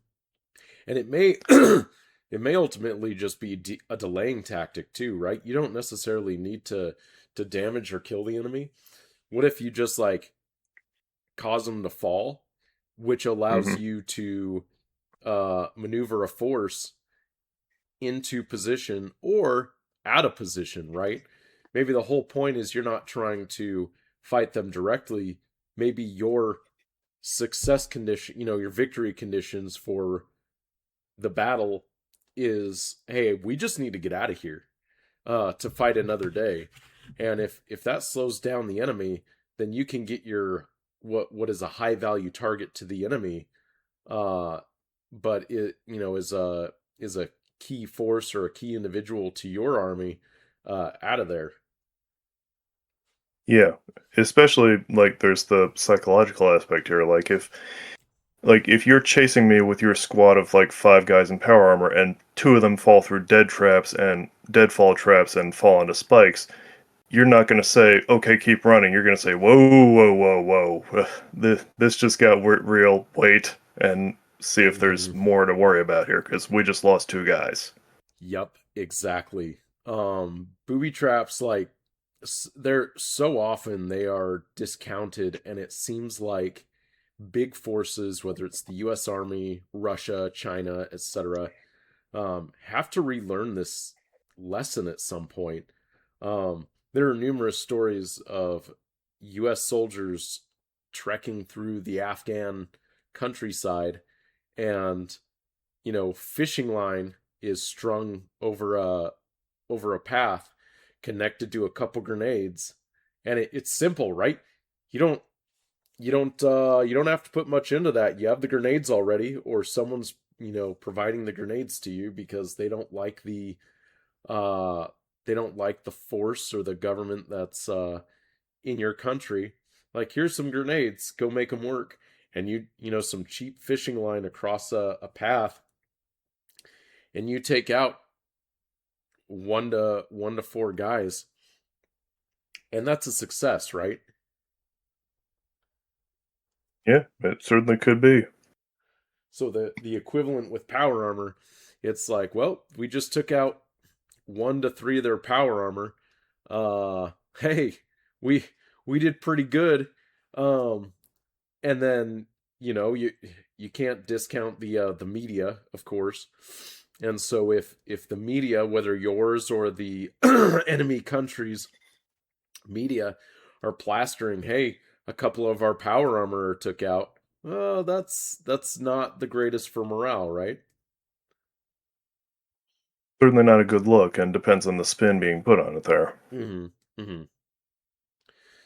And it may it may ultimately just be a delaying tactic too, right? You don't necessarily need to damage or kill the enemy. What if you just like cause them to fall, which allows Hmm. you to maneuver a force into position or out of position, right? Maybe the whole point is you're not trying to fight them directly. Maybe your success condition, your victory conditions for the battle is, hey, we just need to get out of here to fight another day. And if that slows down the enemy, then you can get your what is a high value target to the enemy, uh, but it is a key force or a key individual to your army out of there. Yeah, especially like there's the psychological aspect here. Like if you're chasing me with your squad of like five guys in power armor and two of them fall through deadfall traps and fall into spikes, you're not going to say, okay, keep running. You're going to say, whoa, whoa, whoa, whoa. This just got real. Wait and see if there's Mm-hmm. more to worry about here because we just lost two guys. Yep, exactly. Booby traps, like, they're so often they are discounted, and it seems like big forces, whether it's the U.S. Army, Russia, China, etc., have to relearn this lesson at some point. There are numerous stories of U.S. soldiers trekking through the Afghan countryside, and fishing line is strung over a path connected to a couple grenades, and it's simple, right? You don't you don't have to put much into that. You have the grenades already, or someone's providing the grenades to you because uh they don't like the force or the government that's in your country. Like, here's some grenades, go make them work. And some cheap fishing line across a path, and you take out one to four guys, and that's a success, right? Yeah, it certainly could be. So the equivalent with power armor, it's like, well, we just took out one to three of their power armor. Hey, we we did pretty good. Um, and then you can't discount the media, of course. And so if the media, whether yours or the enemy countries media, are plastering, hey, a couple of our power armor took out. Oh, that's not the greatest for morale, right? Certainly not a good look, and depends on the spin being put on it there. Mm-hmm. Mm-hmm.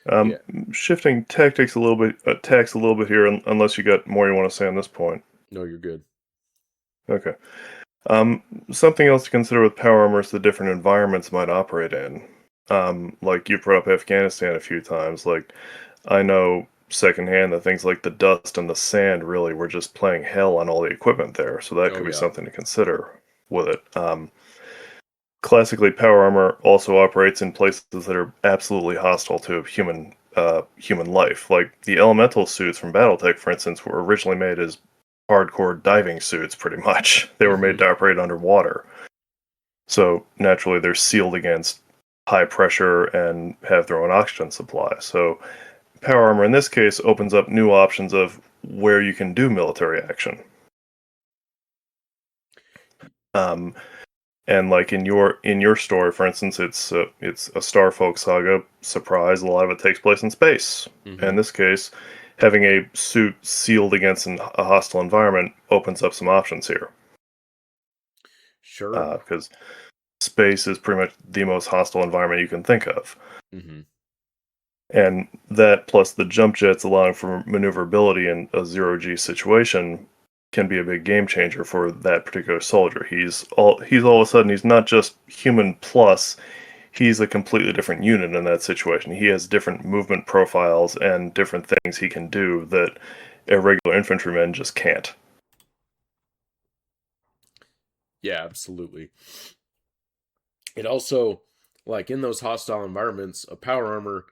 Um, Yeah. shifting tactics a little bit, attacks a little bit here, unless you got more you want to say on this point. No, you're good. Okay. Um, something else to consider with power armor is the different environments it might operate in. Like you brought up Afghanistan a few times. Like I know secondhand that things like the dust and the sand really were just playing hell on all the equipment there. So that Oh could be yeah. something to consider with it. Classically, power armor also operates in places that are absolutely hostile to human life. Like the elemental suits from BattleTech, for instance, were originally made as hardcore diving suits. Pretty much, they were made Hmm. to operate underwater. So naturally, they're sealed against high pressure and have their own oxygen supply. So power armor in this case opens up new options of where you can do military action. Um, and like in your story, for instance, it's a Starfolk saga. Surprise! A lot of it takes place in space. In Hmm. this case, having a suit sealed against a hostile environment opens up some options here, Sure. because space is pretty much the most hostile environment you can think of. Hmm. And that plus the jump jets allowing for maneuverability in a zero G situation can be a big game changer for that particular soldier. He's all of a sudden he's not just human plus, he's a completely different unit in that situation. He has different movement profiles and different things he can do that a regular infantryman just can't. Yeah, absolutely. It also, like in those hostile environments, a power armor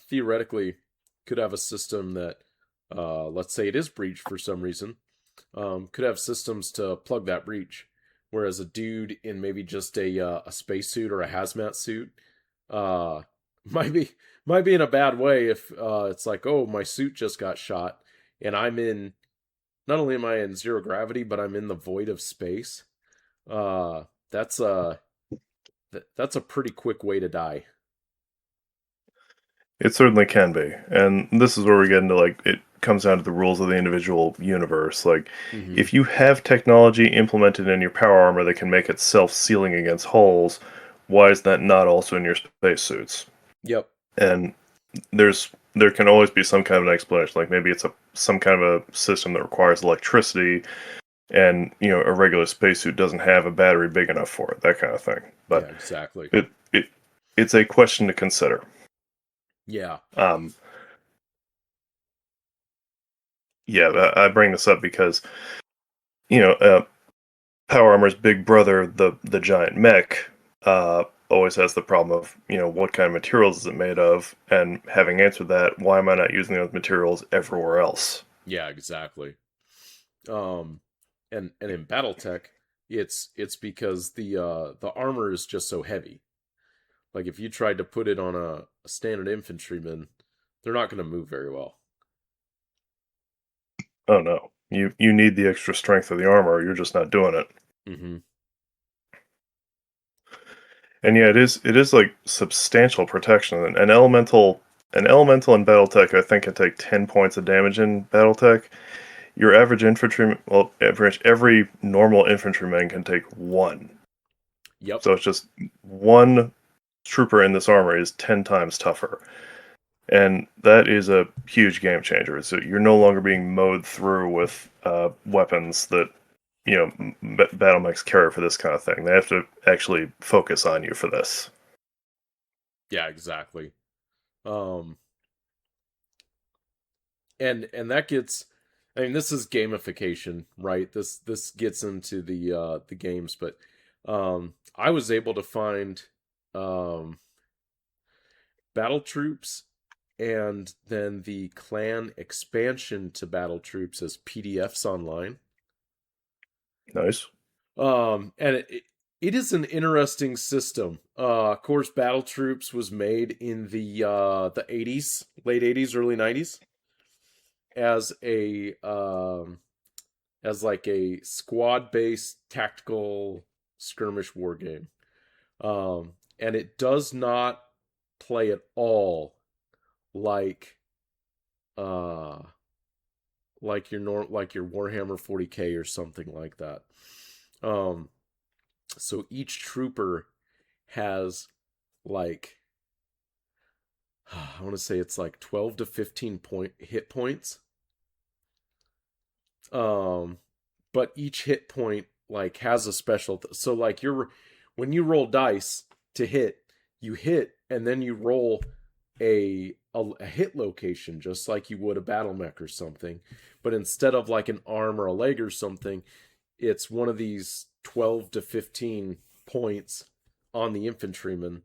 theoretically could have a system that, let's say it is breached for some reason, could have systems to plug that breach. Whereas a dude in maybe just a spacesuit or a hazmat suit uh, might be might be in a bad way if it's like, oh, my suit just got shot, and I'm in. Not only am I in zero gravity, but I'm in the void of space. That's that's a pretty quick way to die. It certainly can be. And this is where we get into like it comes down to the rules of the individual universe. Like Hmm. if you have technology implemented in your power armor that can make it self-sealing against holes, why is that not also in your spacesuits? Yep. And there can always be some kind of an explanation. Like maybe it's some kind of a system that requires electricity and a regular spacesuit doesn't have a battery big enough for it, that kind of thing. Yeah. But Exactly. it it it's a question to consider. Yeah. Um, yeah, I bring this up because you know, Power Armor's big brother, the giant mech, always has the problem of what kind of materials is it made of, and having answered that, why am I not using those materials everywhere else? Yeah. Exactly. Um, and in BattleTech, it's because the armor is just so heavy. Like if you tried to put it on a standard infantryman, they're not going to move very well. Oh no, you need the extra strength of the armor, or you're just not doing it. Hmm. And yeah, it is like substantial protection. An elemental in BattleTech, I think, can take 10 points of damage in BattleTech. Your average infantryman, well, every normal infantryman can take one. Yep. So it's just one trooper in this armor is 10 times tougher. And that is a huge game changer. So you're no longer being mowed through with weapons that, battle mechs carry for this kind of thing. They have to actually focus on you for this. Yeah. Exactly. Um, and that gets. I mean, this is gamification, right? This gets into the games, but I was able to find um battle troops and then the clan expansion to battle troops as PDFs online. Nice. And it is an interesting system. Of course, battle troops was made in the 80s, late 80s, early 90s as a as like a squad based tactical skirmish war game. And it does not play at all like uh like your Warhammer 40K or something like that. Um, so each trooper has like I want to say it's like 12 to 15 point hit points. Um, but each hit point like has a special so like you're when you roll dice to hit, you hit and then you roll a a hit location, just like you would a battle mech or something. But instead of like an arm or a leg or something, it's one of these 12 to 15 points on the infantryman.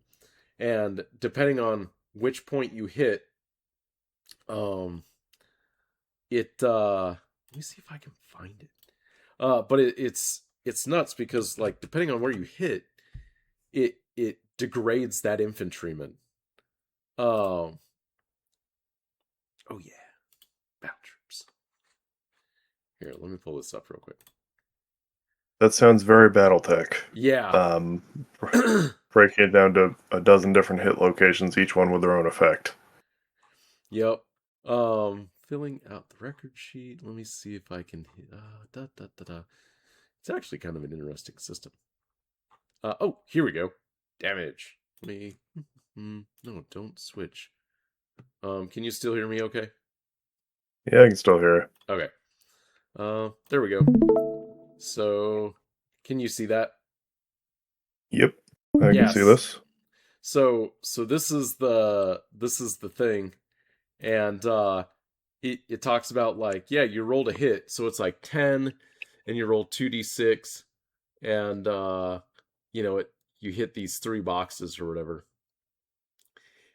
And depending on which point you hit, um, let me see if I can find it. But it's nuts because like depending on where you hit, it degrades that infantryman. Um, oh yeah, battle troops. Here, let me pull this up real quick. That sounds very BattleTech. Yeah. Um, breaking it down to a dozen different hit locations, each one with their own effect. Yep. Filling out the record sheet. Let me see if I can hit. Da, da, da, da. It's actually kind of an interesting system. Oh, here we go. Damage. Let me. No, don't switch. Can you still hear me? Okay. Yeah, I can still hear it. Okay. There we go. So, can you see that? Yep, I can see Yes. this. So this is the thing, and it talks about like yeah you rolled a hit, so it's like 10, and you roll 2d6, and it you hit these three boxes or whatever,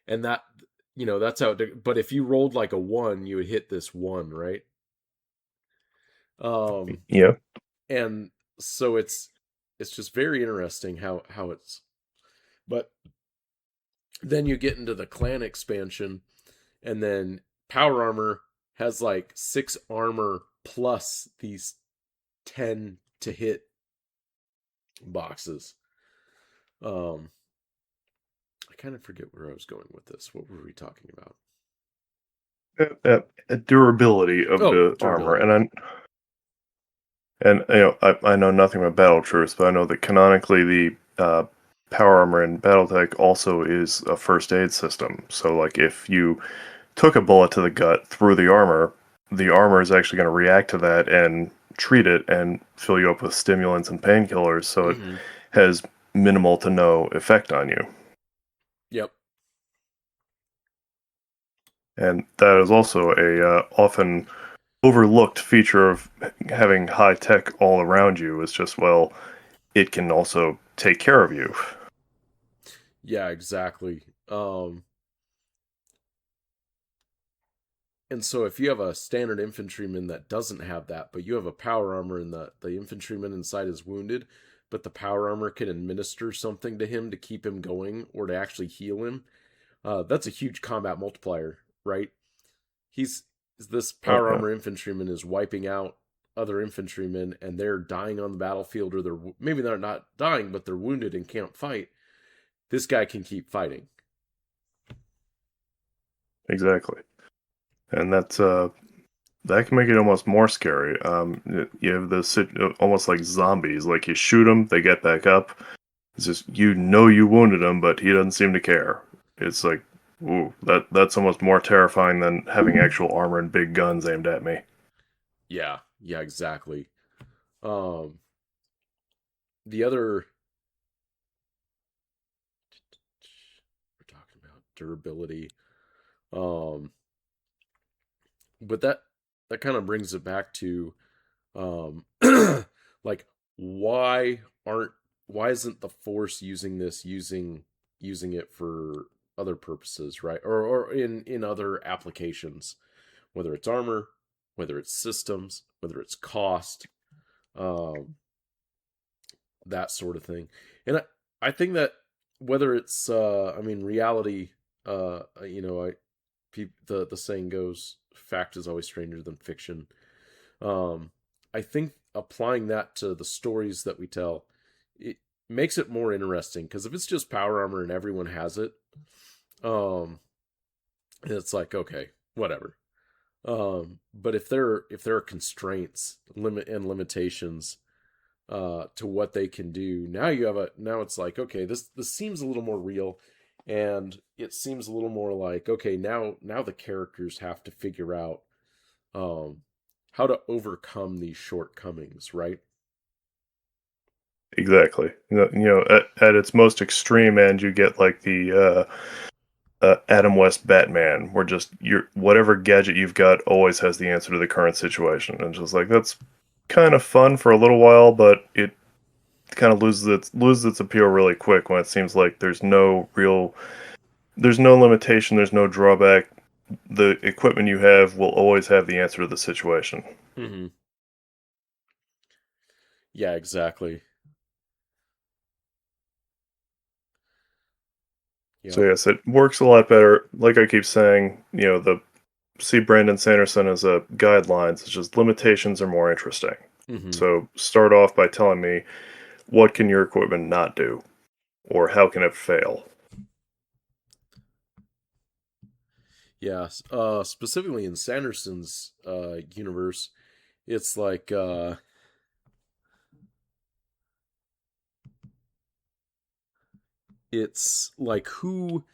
and that's how it. But if you rolled like a one, you would hit this one, right? Um, Yeah, and so it's just very interesting how it's. But then you get into the clan expansion, and then power armor has like 6 armor plus these 10 to hit boxes. um I kind of forget where I was going with this. What were we talking about? durability of Oh, the armor, durability. I know nothing about battle troops, but I know that canonically the power armor in BattleTech also is a first aid system. So, like, if you took a bullet to the gut through the armor is actually going to react to that and treat it and fill you up with stimulants and painkillers, so it Mm-hmm. has minimal to no effect on you. Yep. And that is also a often overlooked feature of having high tech all around you. Is just, well, it can also take care of you. Yeah, exactly. And so if you have a standard infantryman that doesn't have that, but you have a power armor and the infantryman inside is wounded, but the power armor can administer something to him to keep him going or to actually heal him, that's a huge combat multiplier, right? He's this Oh power yeah, armor infantryman is wiping out other infantrymen, and they're dying on the battlefield, or they're not dying, but they're wounded and can't fight. This guy can keep fighting. exactly. And that can make it almost more scary. You have this almost like zombies. Like, you shoot them, they get back up. It's just, you wounded him, but he doesn't seem to care. It's like, ooh, that's almost more terrifying than having actual armor and big guns aimed at me. Yeah, yeah, exactly. Um, the other we're talking about durability. Um, but that kind of brings it back to um like why aren't why isn't the force using using it for other purposes, right? Or in other applications, whether it's armor, whether it's systems, whether it's cost, um that sort of thing. And I think that whether it's I mean reality, I the saying goes fact is always stranger than fiction. um, I think applying that to the stories that we tell, it makes it more interesting. Because if it's just power armor and everyone has it, um, it's like okay, whatever. But if there are constraints, limitations to what they can do, now it's like okay, this seems a little more real, and it seems a little more like okay, now the characters have to figure out um, how to overcome these shortcomings, right? Exactly. At its most extreme end, you get like the Adam West Batman, where just your whatever gadget you've got always has the answer to the current situation, and just like that's kind of fun for a little while, but it kind of loses its appeal really quick when it seems like there's no limitation, there's no drawback. The equipment you have will always have the answer to the situation. Hmm. Yeah, exactly. So Yep. yes, it works a lot better. Like I keep saying, the see Brandon Sanderson as a guidelines. It's just limitations are more interesting. Hmm. So start off by telling me what can your equipment not do, or how can it fail. Yeah. Specifically in Sanderson's universe, it's like who,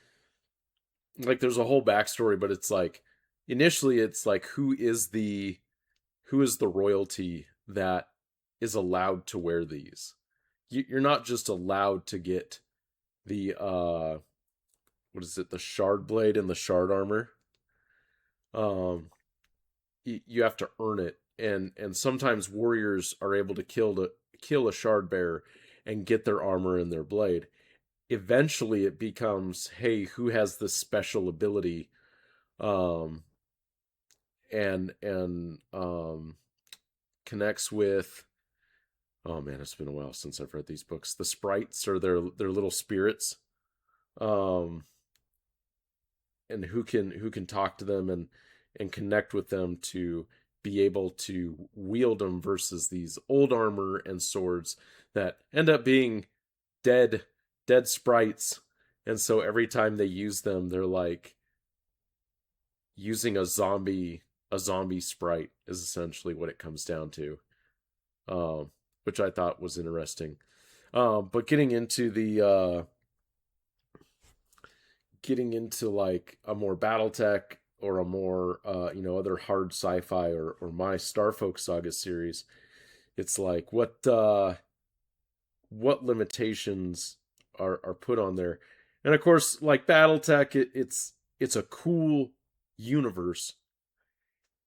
like there's a whole backstory, but it's like initially it's like who is the royalty that is allowed to wear these. You're not just allowed to get the what is it, the shard blade and the shard armor. Um, you have to earn it, and sometimes warriors are able to kill a shard bearer and get their armor and their blade. Eventually, it becomes, hey, who has this special ability? Um, and connects with, oh man, it's been a while since I've read these books. The sprites or their little spirits, um, and who can talk to them and connect with them to be able to wield them versus these old armor and swords that end up being dead dead sprites. And so every time they use them, they're like using a zombie sprite is essentially what it comes down to, um, which I thought was interesting. But getting into like a more BattleTech or a more other hard sci-fi or my Starfolk Saga series, it's like what limitations are put on there, and of course like BattleTech, it's a cool universe,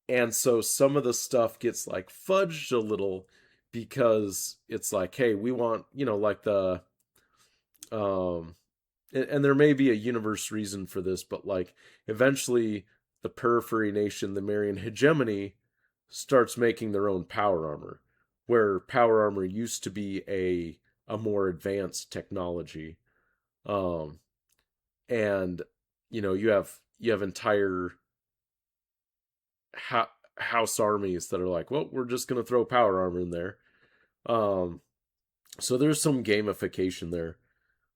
and so some of the stuff gets like fudged a little because it's like, hey, we want, like the um and there may be a universe reason for this, but like eventually the periphery nation, the Marian hegemony, starts making their own power armor, where power armor used to be a more advanced technology. Um and you have entire house armies that are like, well, we're just going to throw power armor in there. Um so there's some gamification there,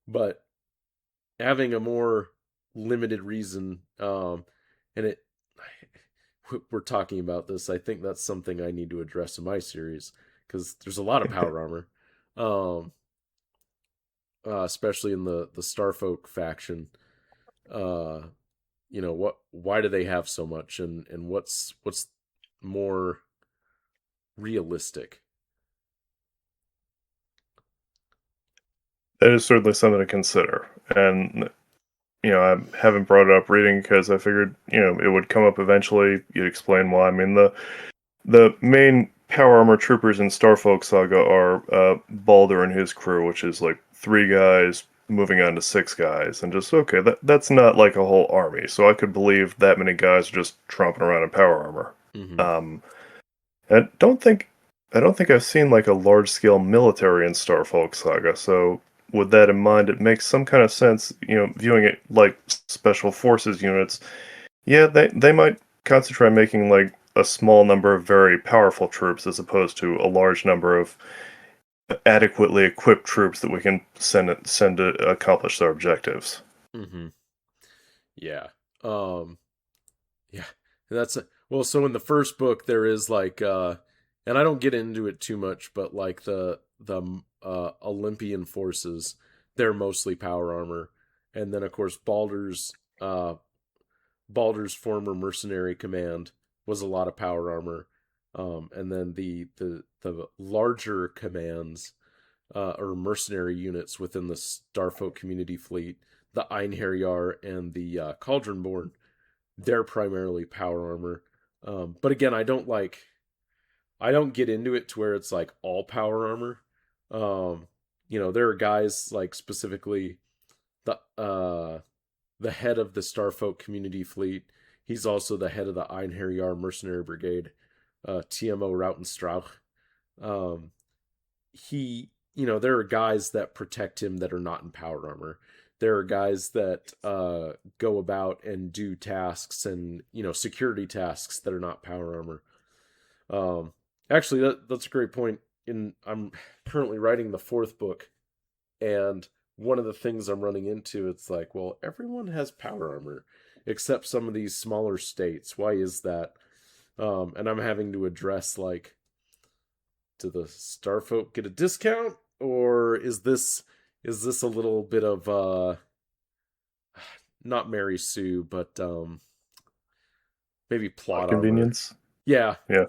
but having a more limited reason, and it we're talking about this, I think that's something I need to address in my series because there's a lot of power armor, um especially in the Starfolk faction. uh what, why do they have so much, and what's more realistic? That is certainly something to consider. And I haven't brought it up reading because I figured, it would come up eventually. You'd explain why. I mean, the main power armor troopers in Starfolk Saga are Balder and his crew, which is like 3 guys moving on to 6 guys, and just okay, that's not like a whole army. So I could believe that many guys are just tromping around in power armor. Mm-hmm. Um, I don't think I've seen like a large scale military in Starfolk Saga. So with that in mind, it makes some kind of sense, viewing it like special forces units. Yeah, they might concentrate on making like a small number of very powerful troops as opposed to a large number of adequately equipped troops that we can send to accomplish their objectives. Mm-hmm. Yeah. um Yeah, that's well. So in the first book, there is like, and I don't get into it too much, but like the Olympian forces, they're mostly power armor, and then of course Baldur's former mercenary command was a lot of power armor, and then the larger commands, or mercenary units within the Starfolk community fleet. the Einherjar and the Cauldronborn, they're primarily power armor. But again, I don't get into it to where it's like all power armor. Um, there are guys like specifically the head of the Starfolk community fleet. He's also the head of the Einherjar mercenary brigade, TMO Rautenstrauch. Um, there are guys that protect him that are not in power armor. There are guys that go about and do tasks and security tasks that are not power armor. Um, Actually, that's a great point. I'm currently writing the fourth book, and one of the things I'm running into, it's like, well, everyone has power armor except some of these smaller states. Why is that? And I'm having to address like, do the Starfolk get a discount, or is this a little bit of not Mary Sue, but maybe plot armor? Convenience. Yeah, Yeah.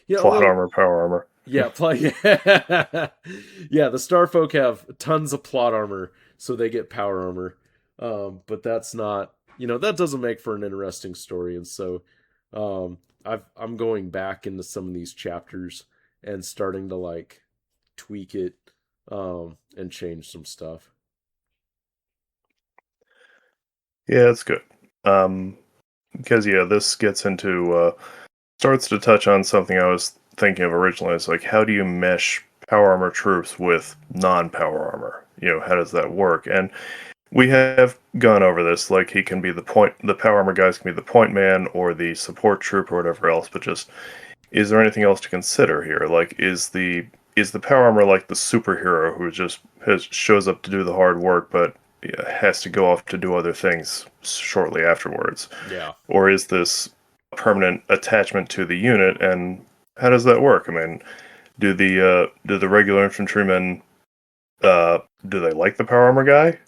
yeah, a Plot little. armor, power armor. Yeah, yeah. Yeah, the Starfolk have tons of plot armor, so they get power armor. But that's not, that doesn't make for an interesting story. And so, I'm going back into some of these chapters and starting to like tweak it, and change some stuff. Yeah, it's good. Um, because yeah, this gets into starts to touch on something I was thinking of originally. It's like, how do you mesh power armor troops with non-power armor? How does that work? And we have gone over this. Like, he can be the power armor guys can be the point man or the support troop or whatever else. But just, is there anything else to consider here? Like, is the power armor like the superhero who just shows up to do the hard work, but has to go off to do other things shortly afterwards? Yeah. Or is this a permanent attachment to the unit? And how does that work? I mean, do the regular infantrymen do they like the power armor guy,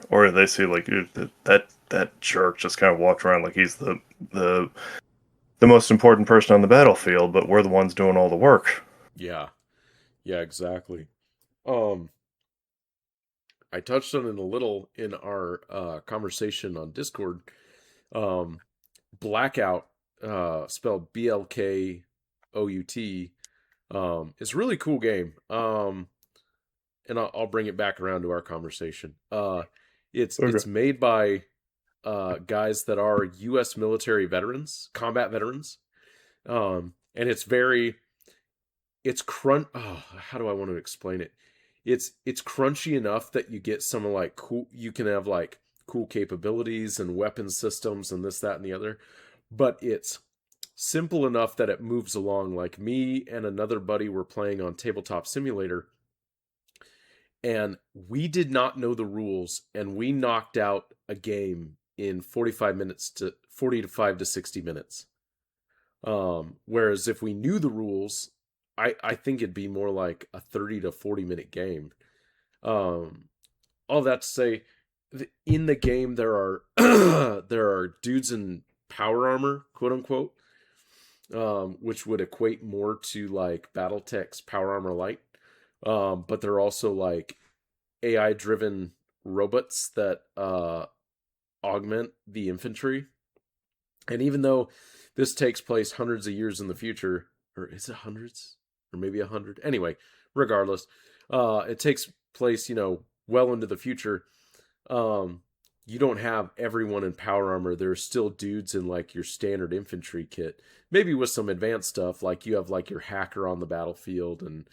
or do they see like, that jerk just kind of walked around like he's the the most important person on the battlefield, but we're the ones doing all the work? Yeah. Yeah, exactly. Um, I touched on it a little in our conversation on Discord. Um, Blackout, spelled Blkout, is a really cool game. And I'll bring it back around to our conversation. It's Okay. made by guys that are U.S. military veterans, combat veterans, and it's crunch. Oh, how do I want to explain it? It's crunchy enough that you get some like cool. You can have like cool capabilities and weapon systems and this, that, and the other, but it's simple enough that it moves along. Like me and another buddy were playing on Tabletop Simulator, and we did not know the rules, and we knocked out a game in 45 minutes to 45 to 60 minutes. Whereas if we knew the rules, I think it'd be more like a 30 to 40-minute game. Um, all that to say, in the game there are there are dudes in power armor, quote unquote, which would equate more to like BattleTech's Power Armor Light. But they're also like AI driven robots that augment the infantry. And even though this takes place hundreds of years in the future, or is it hundreds? Or maybe 100? Anyway, regardless, it takes place, well into the future. Um, you don't have everyone in power armor. There's still dudes in like your standard infantry kit, maybe with some advanced stuff, like you have like your hacker on the battlefield and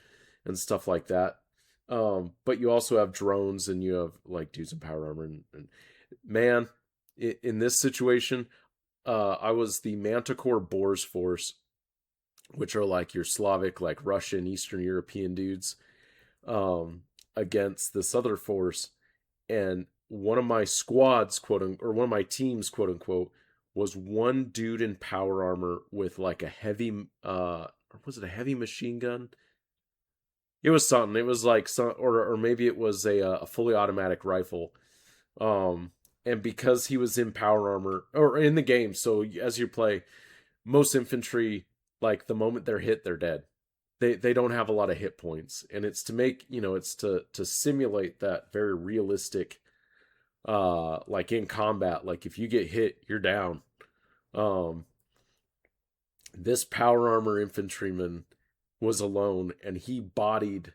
stuff like that. But you also have drones and you have like dudes in power armor. And man, in this situation, I was the Manticore Boars Force, which are like your Slavic, like Russian, Eastern European dudes, um, against this other force. And one of my squads, or one of my teams, quote unquote, was one dude in power armor with like a heavy, or was it a heavy machine gun? It was something. It was like some, or maybe it was a fully automatic rifle. Um, and because he was in power armor or in the game, so as you play, most infantry, like the moment they're hit, they're dead. They don't have a lot of hit points, and it's to make it's to simulate that very realistic like in combat, like if you get hit, you're down. Um, this power armor infantryman was alone, and he bodied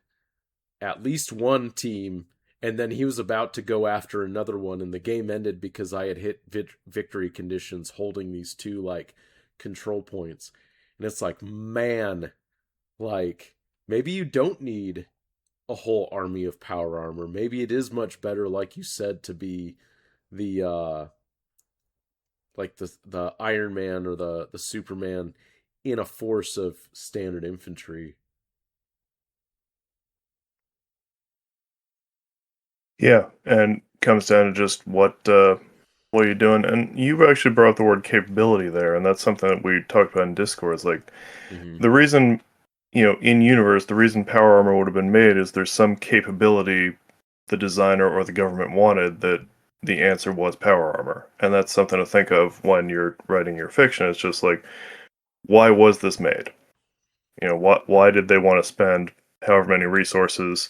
at least one team, and then he was about to go after another one, and the game ended because I had hit victory conditions holding these two like control points. And it's like, man, like maybe you don't need a whole army of power armor. Maybe it is much better, like you said, to be the like the Iron Man or the Superman in a force of standard infantry. Yeah, and comes down to just what you're doing. And you actually brought up the word capability there, and that's something that we talked about in Discord. Is like Mm-hmm. the reason, in universe, the reason power armor would have been made is there's some capability the designer or the government wanted that the answer was power armor. And that's something to think of when you're writing your fiction. It's just like, why was this made? Why did they want to spend however many resources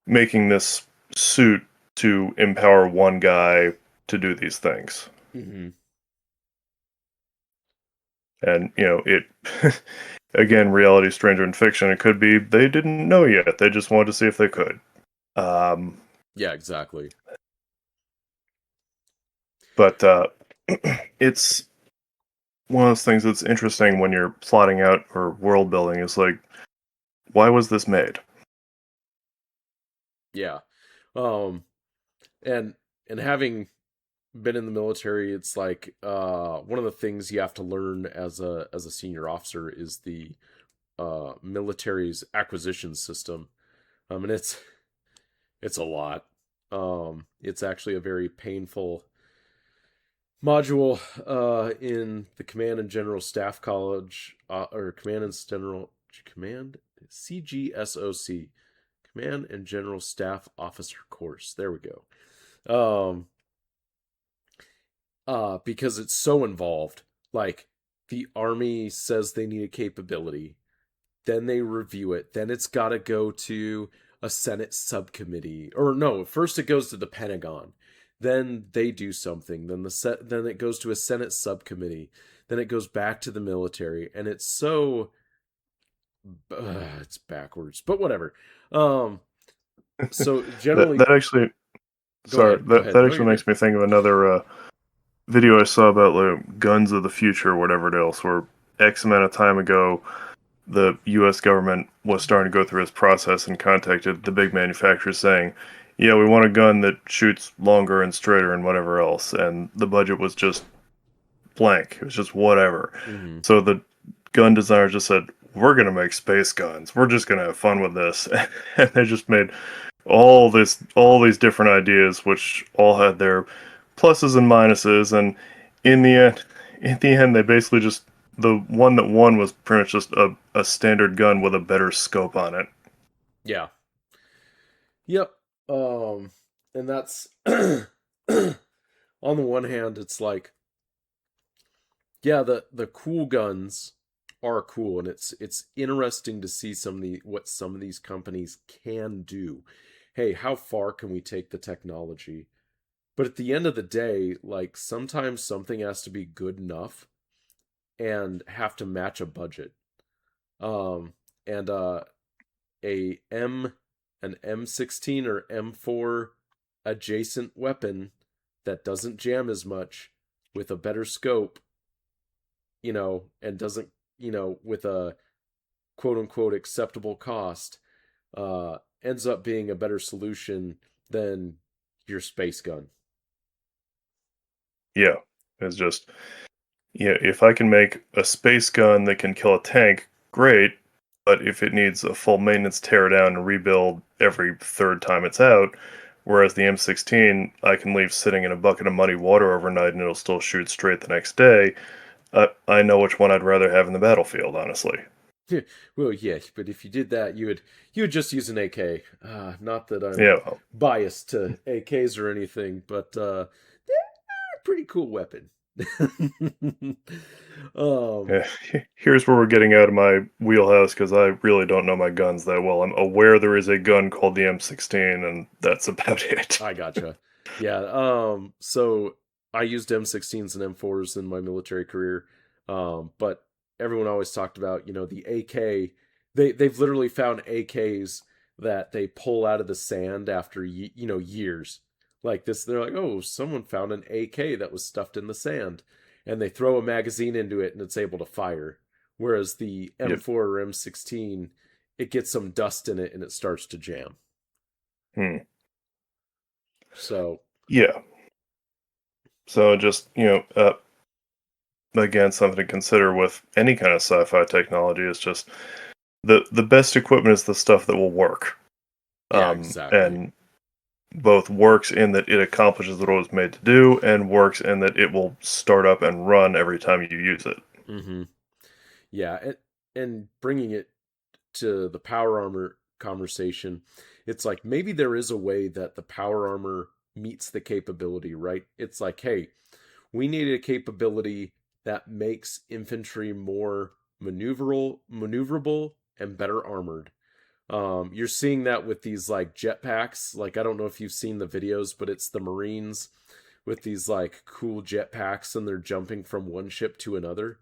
making this suit to empower one guy to do these things? Mm-hmm. And, it again, reality stranger in fiction, it could be they didn't know yet. They just wanted to see if they could. Um, Yeah, exactly. but it's one of those things that's interesting when you're plotting out or world building is like, why was this made? Yeah. Um and and having been in the military, it's like one of the things you have to learn as a senior officer is the military's acquisition system. And it's a lot. It's actually a very painful module in the Command and General Staff College or Command CGSOC, Command and General Staff Officer course. There we go. Um, because it's so involved. Like the Army says they need a capability, then they review it, then it's got to go to a Senate subcommittee, or no, first it goes to the Pentagon, then they do something, then it goes to a Senate subcommittee, then it goes back to the military, and it's so it's backwards, but whatever. Um, so that generally, that actually, go sorry, ahead, go that ahead. that No, actually you're good. makes me think of another video I saw about like guns of the future, or whatever else, where X amount of time ago, the U.S. government was starting to go through this process and contacted the big manufacturers saying, "Yeah, we want a gun that shoots longer and straighter and whatever else," and the budget was just blank. It was just whatever. Mm-hmm. So the gun designers just said, "We're gonna make space guns. We're just gonna have fun with this," and they just made all these different ideas, which all had their pluses and minuses. And in the end, they basically just the one that won was pretty much just a standard gun with a better scope on it. Yeah. Yep. And that's on the one hand, it's like, yeah, the cool guns are cool, and it's interesting to see some of the what some of these companies can do. Hey, how far can we take the technology? But at the end of the day, like sometimes something has to be good enough and have to match a budget. And a M an M16 or M4 adjacent weapon that doesn't jam as much with a better scope, and doesn't, with a quote unquote acceptable cost, ends up being a better solution than your space gun. Yeah, it's just yeah. If I can make a space gun that can kill a tank, great. But if it needs a full maintenance tear down and rebuild every third time it's out, whereas the M16 I can leave sitting in a bucket of muddy water overnight and it'll still shoot straight the next day. I know which one I'd rather have in the battlefield, honestly. Well, yeah, but if you did that, you would just use an AK. Not that I'm Yeah, well, biased to AKs or anything, but they're a pretty cool weapon. um, yeah. Here's where we're getting out of my wheelhouse because I really don't know my guns that well. I'm aware there is a gun called the M16, and that's about it. I gotcha. Yeah. So I used M16s and M4s in my military career. But everyone always talked about, the AK. They've literally found AKs that they pull out of the sand after years. Like this, they're like, oh, someone found an AK that was stuffed in the sand, and they throw a magazine into it and it's able to fire. Whereas the Yep. M4 or M16, it gets some dust in it and it starts to jam. Hmm. So Yeah. So just, again, something to consider with any kind of sci-fi technology is just the best equipment is the stuff that will work. yeah, exactly. And both works in that it accomplishes what it was made to do, and works in that it will start up and run every time you use it. Hmm. Yeah, and bringing it to the power armor conversation, it's like maybe there is a way that the power armor meets the capability, right? It's like, hey, we need a capability that makes infantry more maneuverable and better armored. You're seeing that with these like jetpacks. Like I don't know if you've seen the videos, but it's the Marines with these like cool jetpacks and they're jumping from one ship to another.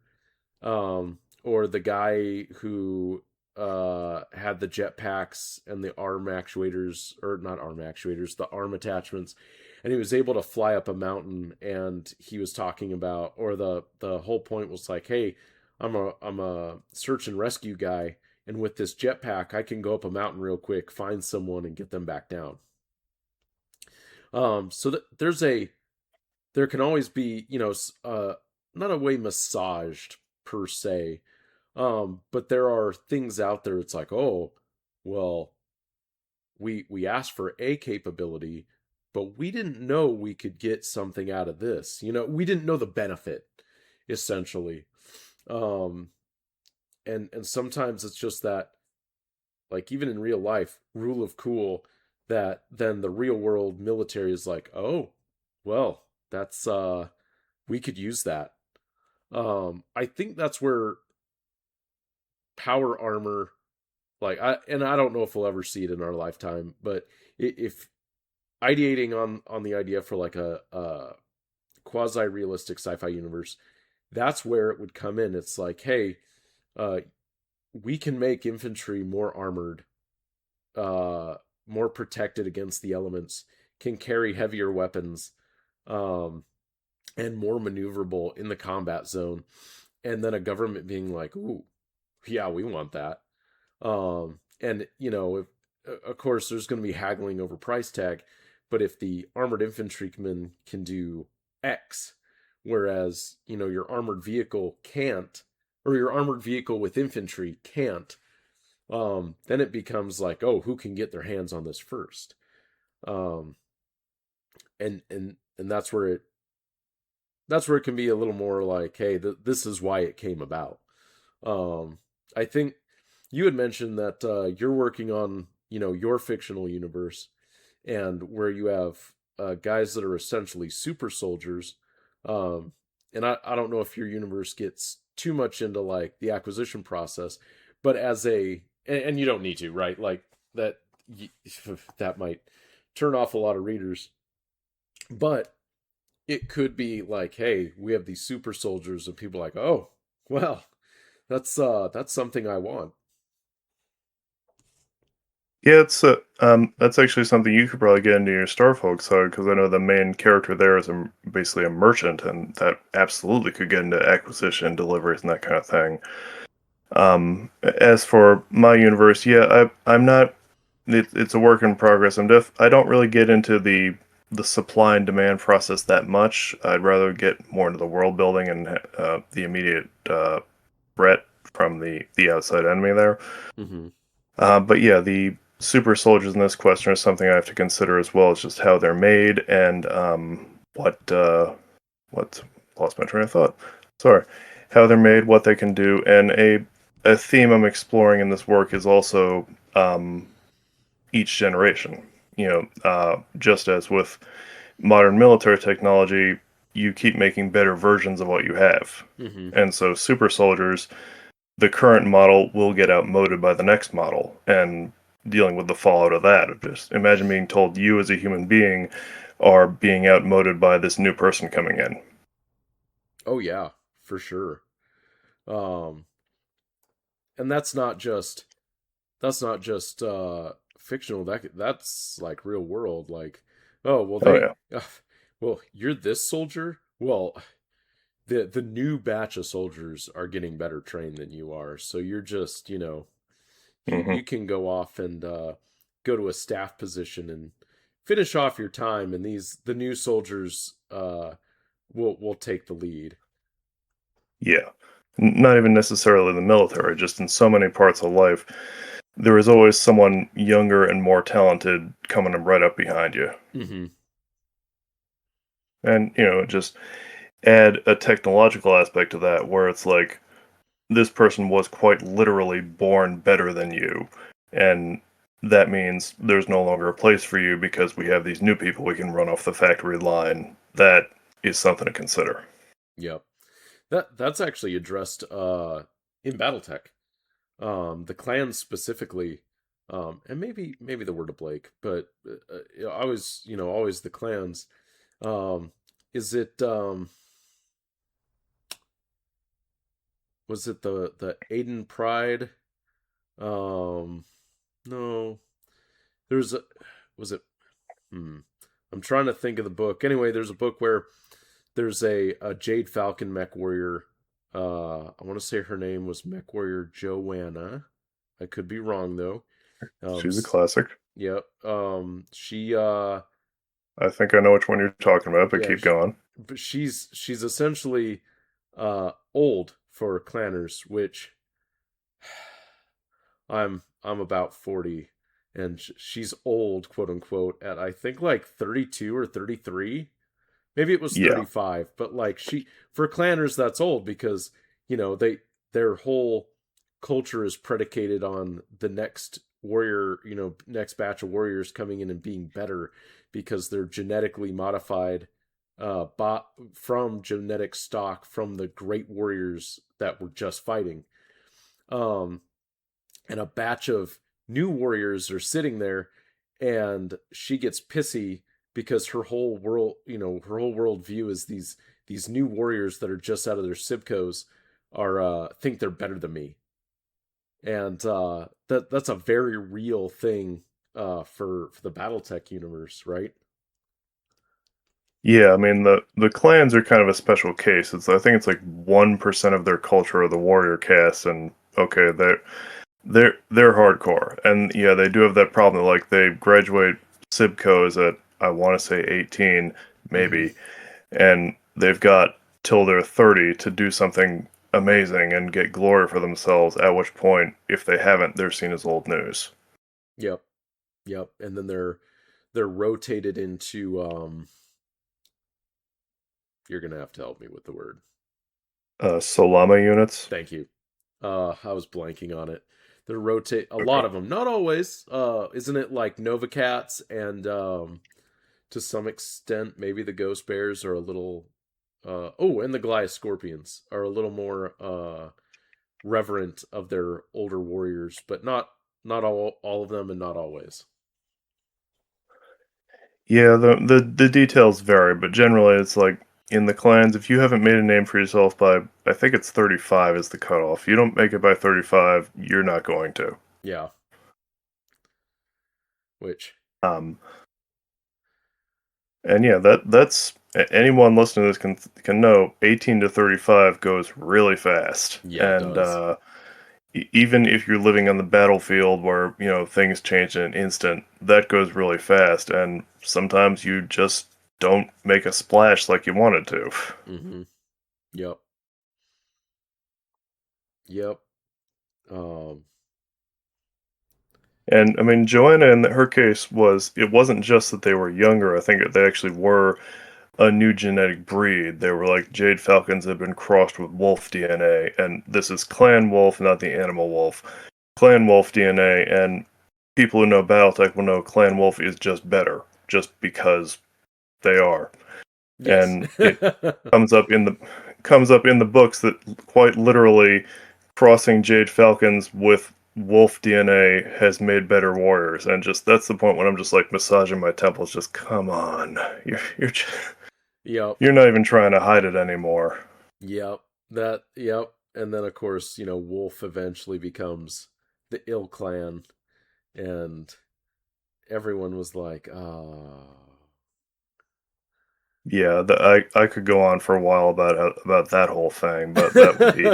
Or the guy who had the jetpacks and the arm actuators, or not arm actuators, the arm attachments, and he was able to fly up a mountain. And he was talking about, or the whole point was like, hey, I'm a search and rescue guy, and with this jetpack, I can go up a mountain real quick, find someone, and get them back down. So that there can always be, not a way massaged per se, but there are things out there. It's like, oh, well, we asked for a capability, but we didn't know we could get something out of this. We didn't know the benefit, essentially. Um, and sometimes it's just that, like even in real life, rule of cool, that then the real world military is like, oh, well, that's we could use that. I think that's where power armor, like I don't know if we'll ever see it in our lifetime, but if ideating on the idea for like a quasi realistic sci-fi universe, that's where it would come in. It's like, hey, uh, we can make infantry more armored, uh, more protected against the elements, can carry heavier weapons, um, and more maneuverable in the combat zone. And then a government being like, ooh, yeah, we want that. And if, of course, there's going to be haggling over price tag, but if the armored infantryman can do X, whereas your armored vehicle can't, or your armored vehicle with infantry can't, then it becomes like, oh, who can get their hands on this first? Um, and that's where it can be a little more like, hey, this is why it came about. Um, I think you had mentioned that you're working on, your fictional universe, and where you have guys that are essentially super soldiers. Um, and I don't know if your universe gets too much into like the acquisition process, but and you don't need to, right? Like that, that might turn off a lot of readers, but it could be like, hey, we have these super soldiers, and people are like, oh, well, that's something I want. Yeah, that's actually something you could probably get into your Star Folk side, because I know the main character there is basically a merchant, and that absolutely could get into acquisition, deliveries, and that kind of thing. As for my universe, yeah, I'm not. It's a work in progress. I don't really get into the supply and demand process that much. I'd rather get more into the world building and the immediate threat from the outside enemy there. Hmm. But yeah, the super soldiers in this question are something I have to consider as well. It's just how they're made and what lost my train of thought. Sorry, how they're made, what they can do, and a theme I'm exploring in this work is also each generation. Just as with modern military technology, you keep making better versions of what you have, Hmm. and so super soldiers, the current model will get outmoded by the next model, and dealing with the fallout of that. Just imagine being told you as a human being are being outmoded by this new person coming in. Oh yeah, for sure. Um, and that's not just fictional. That's like real world. Like, oh well, Oh yeah. well, you're this soldier. Well, the new batch of soldiers are getting better trained than you are, so you're just Hmm. you can go off and go to a staff position and finish off your time, and the new soldiers will take the lead. Yeah. Not even necessarily the military, just in so many parts of life, there is always someone younger and more talented coming right up behind you. Mm-hmm. And, just add a technological aspect to that where it's like this person was quite literally born better than you. And that means there's no longer a place for you because we have these new people we can run off the factory line. That is something to consider. Yep. That's actually addressed in BattleTech. The clans specifically, and maybe the word of Blake, but always always the clans. Um, is it was it the Aiden Pride? Um, no, there's a was it? Hmm, I'm trying to think of the book. Anyway, there's a book where there's a Jade Falcon mech warrior. I want to say her name was Mech Warrior Joanna. I could be wrong though. She's a classic. Yep. She I think I know which one you're talking about, but yeah, keep going. but she's essentially old for clanners, which I'm about 40, and she's old, quote unquote, at I think like 32 or 33. Maybe it was Yeah. 35, but like for clanners that's old because, their whole culture is predicated on the next warrior, next batch of warriors coming in and being better because they're genetically modified bot from genetic stock from the great warriors that were just fighting. Um and a batch of new warriors are sitting there, and she gets pissy because her whole world view is these new warriors that are just out of their sibcos are think they're better than me. And that's a very real thing for the BattleTech universe, right? Yeah, I mean the clans are kind of a special case. I think it's like 1% of their culture are the warrior caste, and okay, they're hardcore. And yeah, they do have that problem. Like they graduate Sibcos at I want to say 18, Mm-hmm. maybe, and they've got till they're 30 to do something amazing and get glory for themselves. At which point, if they haven't, they're seen as old news. Yep. Yep. And then they're rotated into you're gonna have to help me with the word. Solama units. Thank you. I was blanking on it. They rotate a lot Okay. of them, not always. Isn't it like Nova Cats and to some extent maybe the Ghost Bears are a little oh, and the Goliath Scorpions are a little more reverent of their older warriors, but not all of them and not always. Yeah, the details vary, but generally it's like in the clans, if you haven't made a name for yourself by, I think it's 35 is the cutoff. You don't make it by 35, you're not going to. Yeah, which Um, and yeah, that's anyone listening to this can know 18 to 35 goes really fast, yeah, it and does. even if you're living on the battlefield where things change in an instant, that goes really fast, and sometimes you just don't make a splash like you wanted to. Mhm. Yep. Yep. Um And I mean, Joanna in her case it wasn't just that they were younger. I think they actually were a new genetic breed. They were like Jade Falcons had been crossed with wolf DNA, and this is clan wolf, not the animal wolf. Clan wolf DNA, and people who know Battletech will know clan wolf is just better, just because they are. yes. And it comes up in the books that quite literally crossing Jade Falcons with wolf DNA has made better warriors, and just that's the point when I'm just like massaging my temples. Just come on, Yep. you're not even trying to hide it anymore. Yep. Yep. And then of course, Wolf eventually becomes the Ill Clan, and everyone was like, Yeah, I could go on for a while about that whole thing, but that would be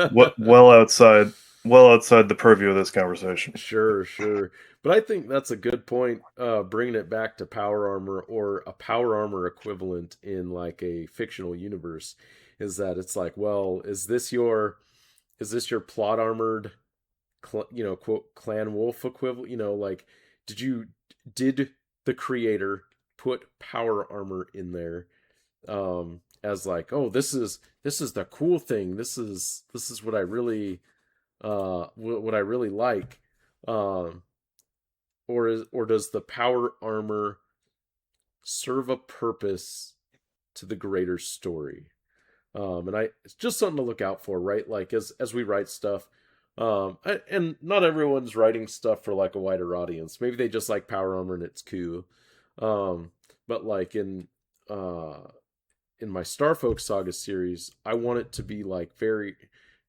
what well outside the purview of this conversation. Sure, sure. But I think that's a good point, bringing it back to power armor or a power armor equivalent in like a fictional universe, is that it's like, well, is this your plot armored, quote, clan wolf equivalent? Like, did you did the creator put power armor in there, as like, oh, this is the cool thing. This is what I really what I really like. Um, or does the power armor serve a purpose to the greater story? And it's just something to look out for, right? Like as we write stuff, and not everyone's writing stuff for like a wider audience. Maybe they just like power armor and it's cool. Um, but like uh in my Starfolk Saga series, I want it to be like very,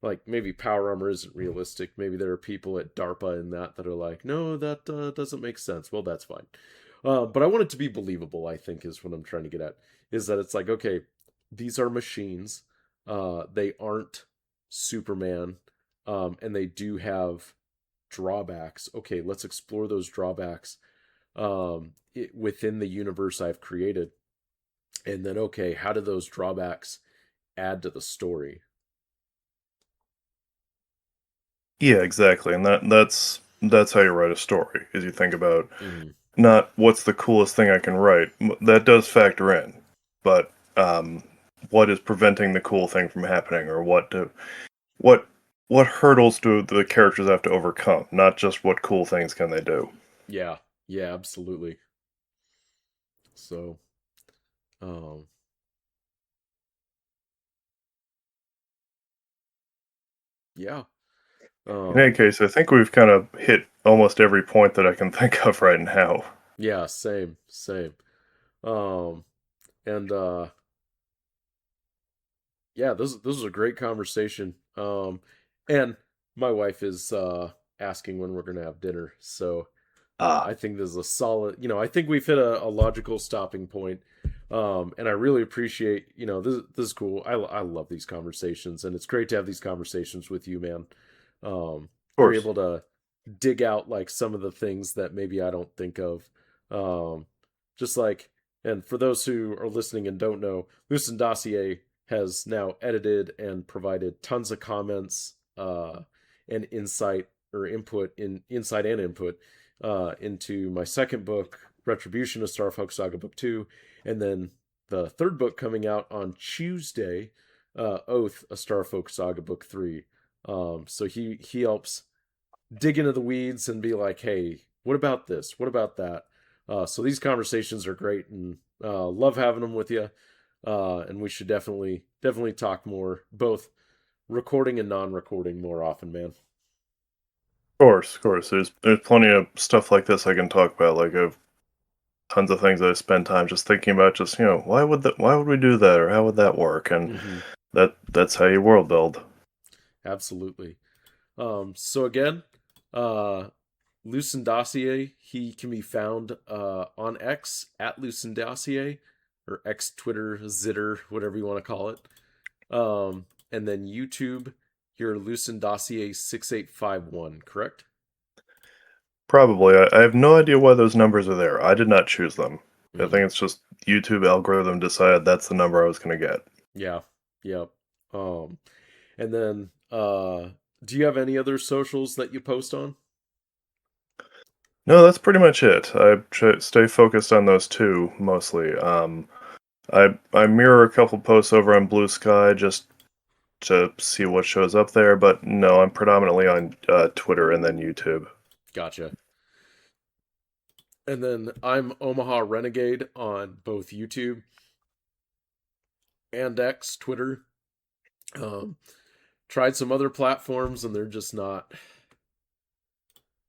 like, maybe power armor isn't realistic. Maybe there are people at DARPA in that are like, no, that doesn't make sense. Well, that's fine. But I want it to be believable, I think, is what I'm trying to get at. Is that it's like, okay, these are machines. They aren't Superman, and they do have drawbacks. Okay, let's explore those drawbacks, within the universe I've created. And then, okay, how do those drawbacks add to the story? Yeah, exactly, and that's how you write a story. Is you think about Mm-hmm. not what's the coolest thing I can write. That does factor in, but what is preventing the cool thing from happening, or what what hurdles do the characters have to overcome? Not just what cool things can they do. Yeah, yeah, absolutely. So, um, yeah, In any um, case, I think we've kind of hit almost every point that I can think of right now. yeah, same, same. Um, and yeah, this is a great conversation. And my wife is asking when we're gonna have dinner, so Ah, I think this is a solid, I think we've hit a logical stopping point. And I really appreciate, this is cool. I love these conversations, and it's great to have these conversations with you, man. of You're course. able to dig out like some of the things that maybe I don't think of. Um, just like, and for those who are listening and don't know, Lucen Dacier has now edited and provided tons of comments, and insight or insight and input, into my second book, Retribution, of Starfolk Saga Book 2, and then the third book coming out on Tuesday, Oath, a Starfolk Saga Book 3. So he helps dig into the weeds and be like, hey, what about this? What about that? So these conversations are great, and love having them with you. And we should definitely talk more, both recording and non-recording, more often, man. Of course, of course. There's plenty of stuff like this I can talk about. Like I've tons of things that I spend time just thinking about. Just why would we do that, or how would that work? And Mm-hmm. that's how you world build. Absolutely. So again, uh, Lucen Dossier, he can be found on X at Lucen Dossier, or X, Twitter, Zitter, whatever you want to call it. And then YouTube, you're Lucen Dossier 6851, correct? Probably. I have no idea why those numbers are there. I did not choose them. I Mm, think it's just YouTube algorithm decided that's the number I was going to get. yeah, yep. And then do you have any other socials that you post on? No, that's pretty much it. Stay focused on those two mostly. I mirror a couple posts over on Blue Sky just to see what shows up there, but no, I'm predominantly on Twitter and then YouTube. Gotcha. And then I'm Omaha Renegade on both YouTube and X, Twitter. Um, Tried some other platforms, and they're just not.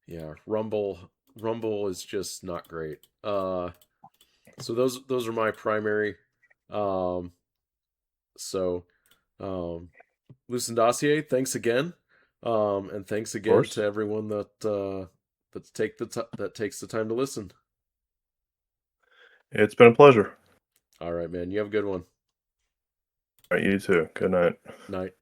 Yeah, Rumble is just not great. So those are my primary. Um, so um, Lucen Dacier, thanks again, and thanks Of again to course. everyone that takes the time to listen. It's been a pleasure. All right, man. You have a good one. All right, you too. Good night. Night.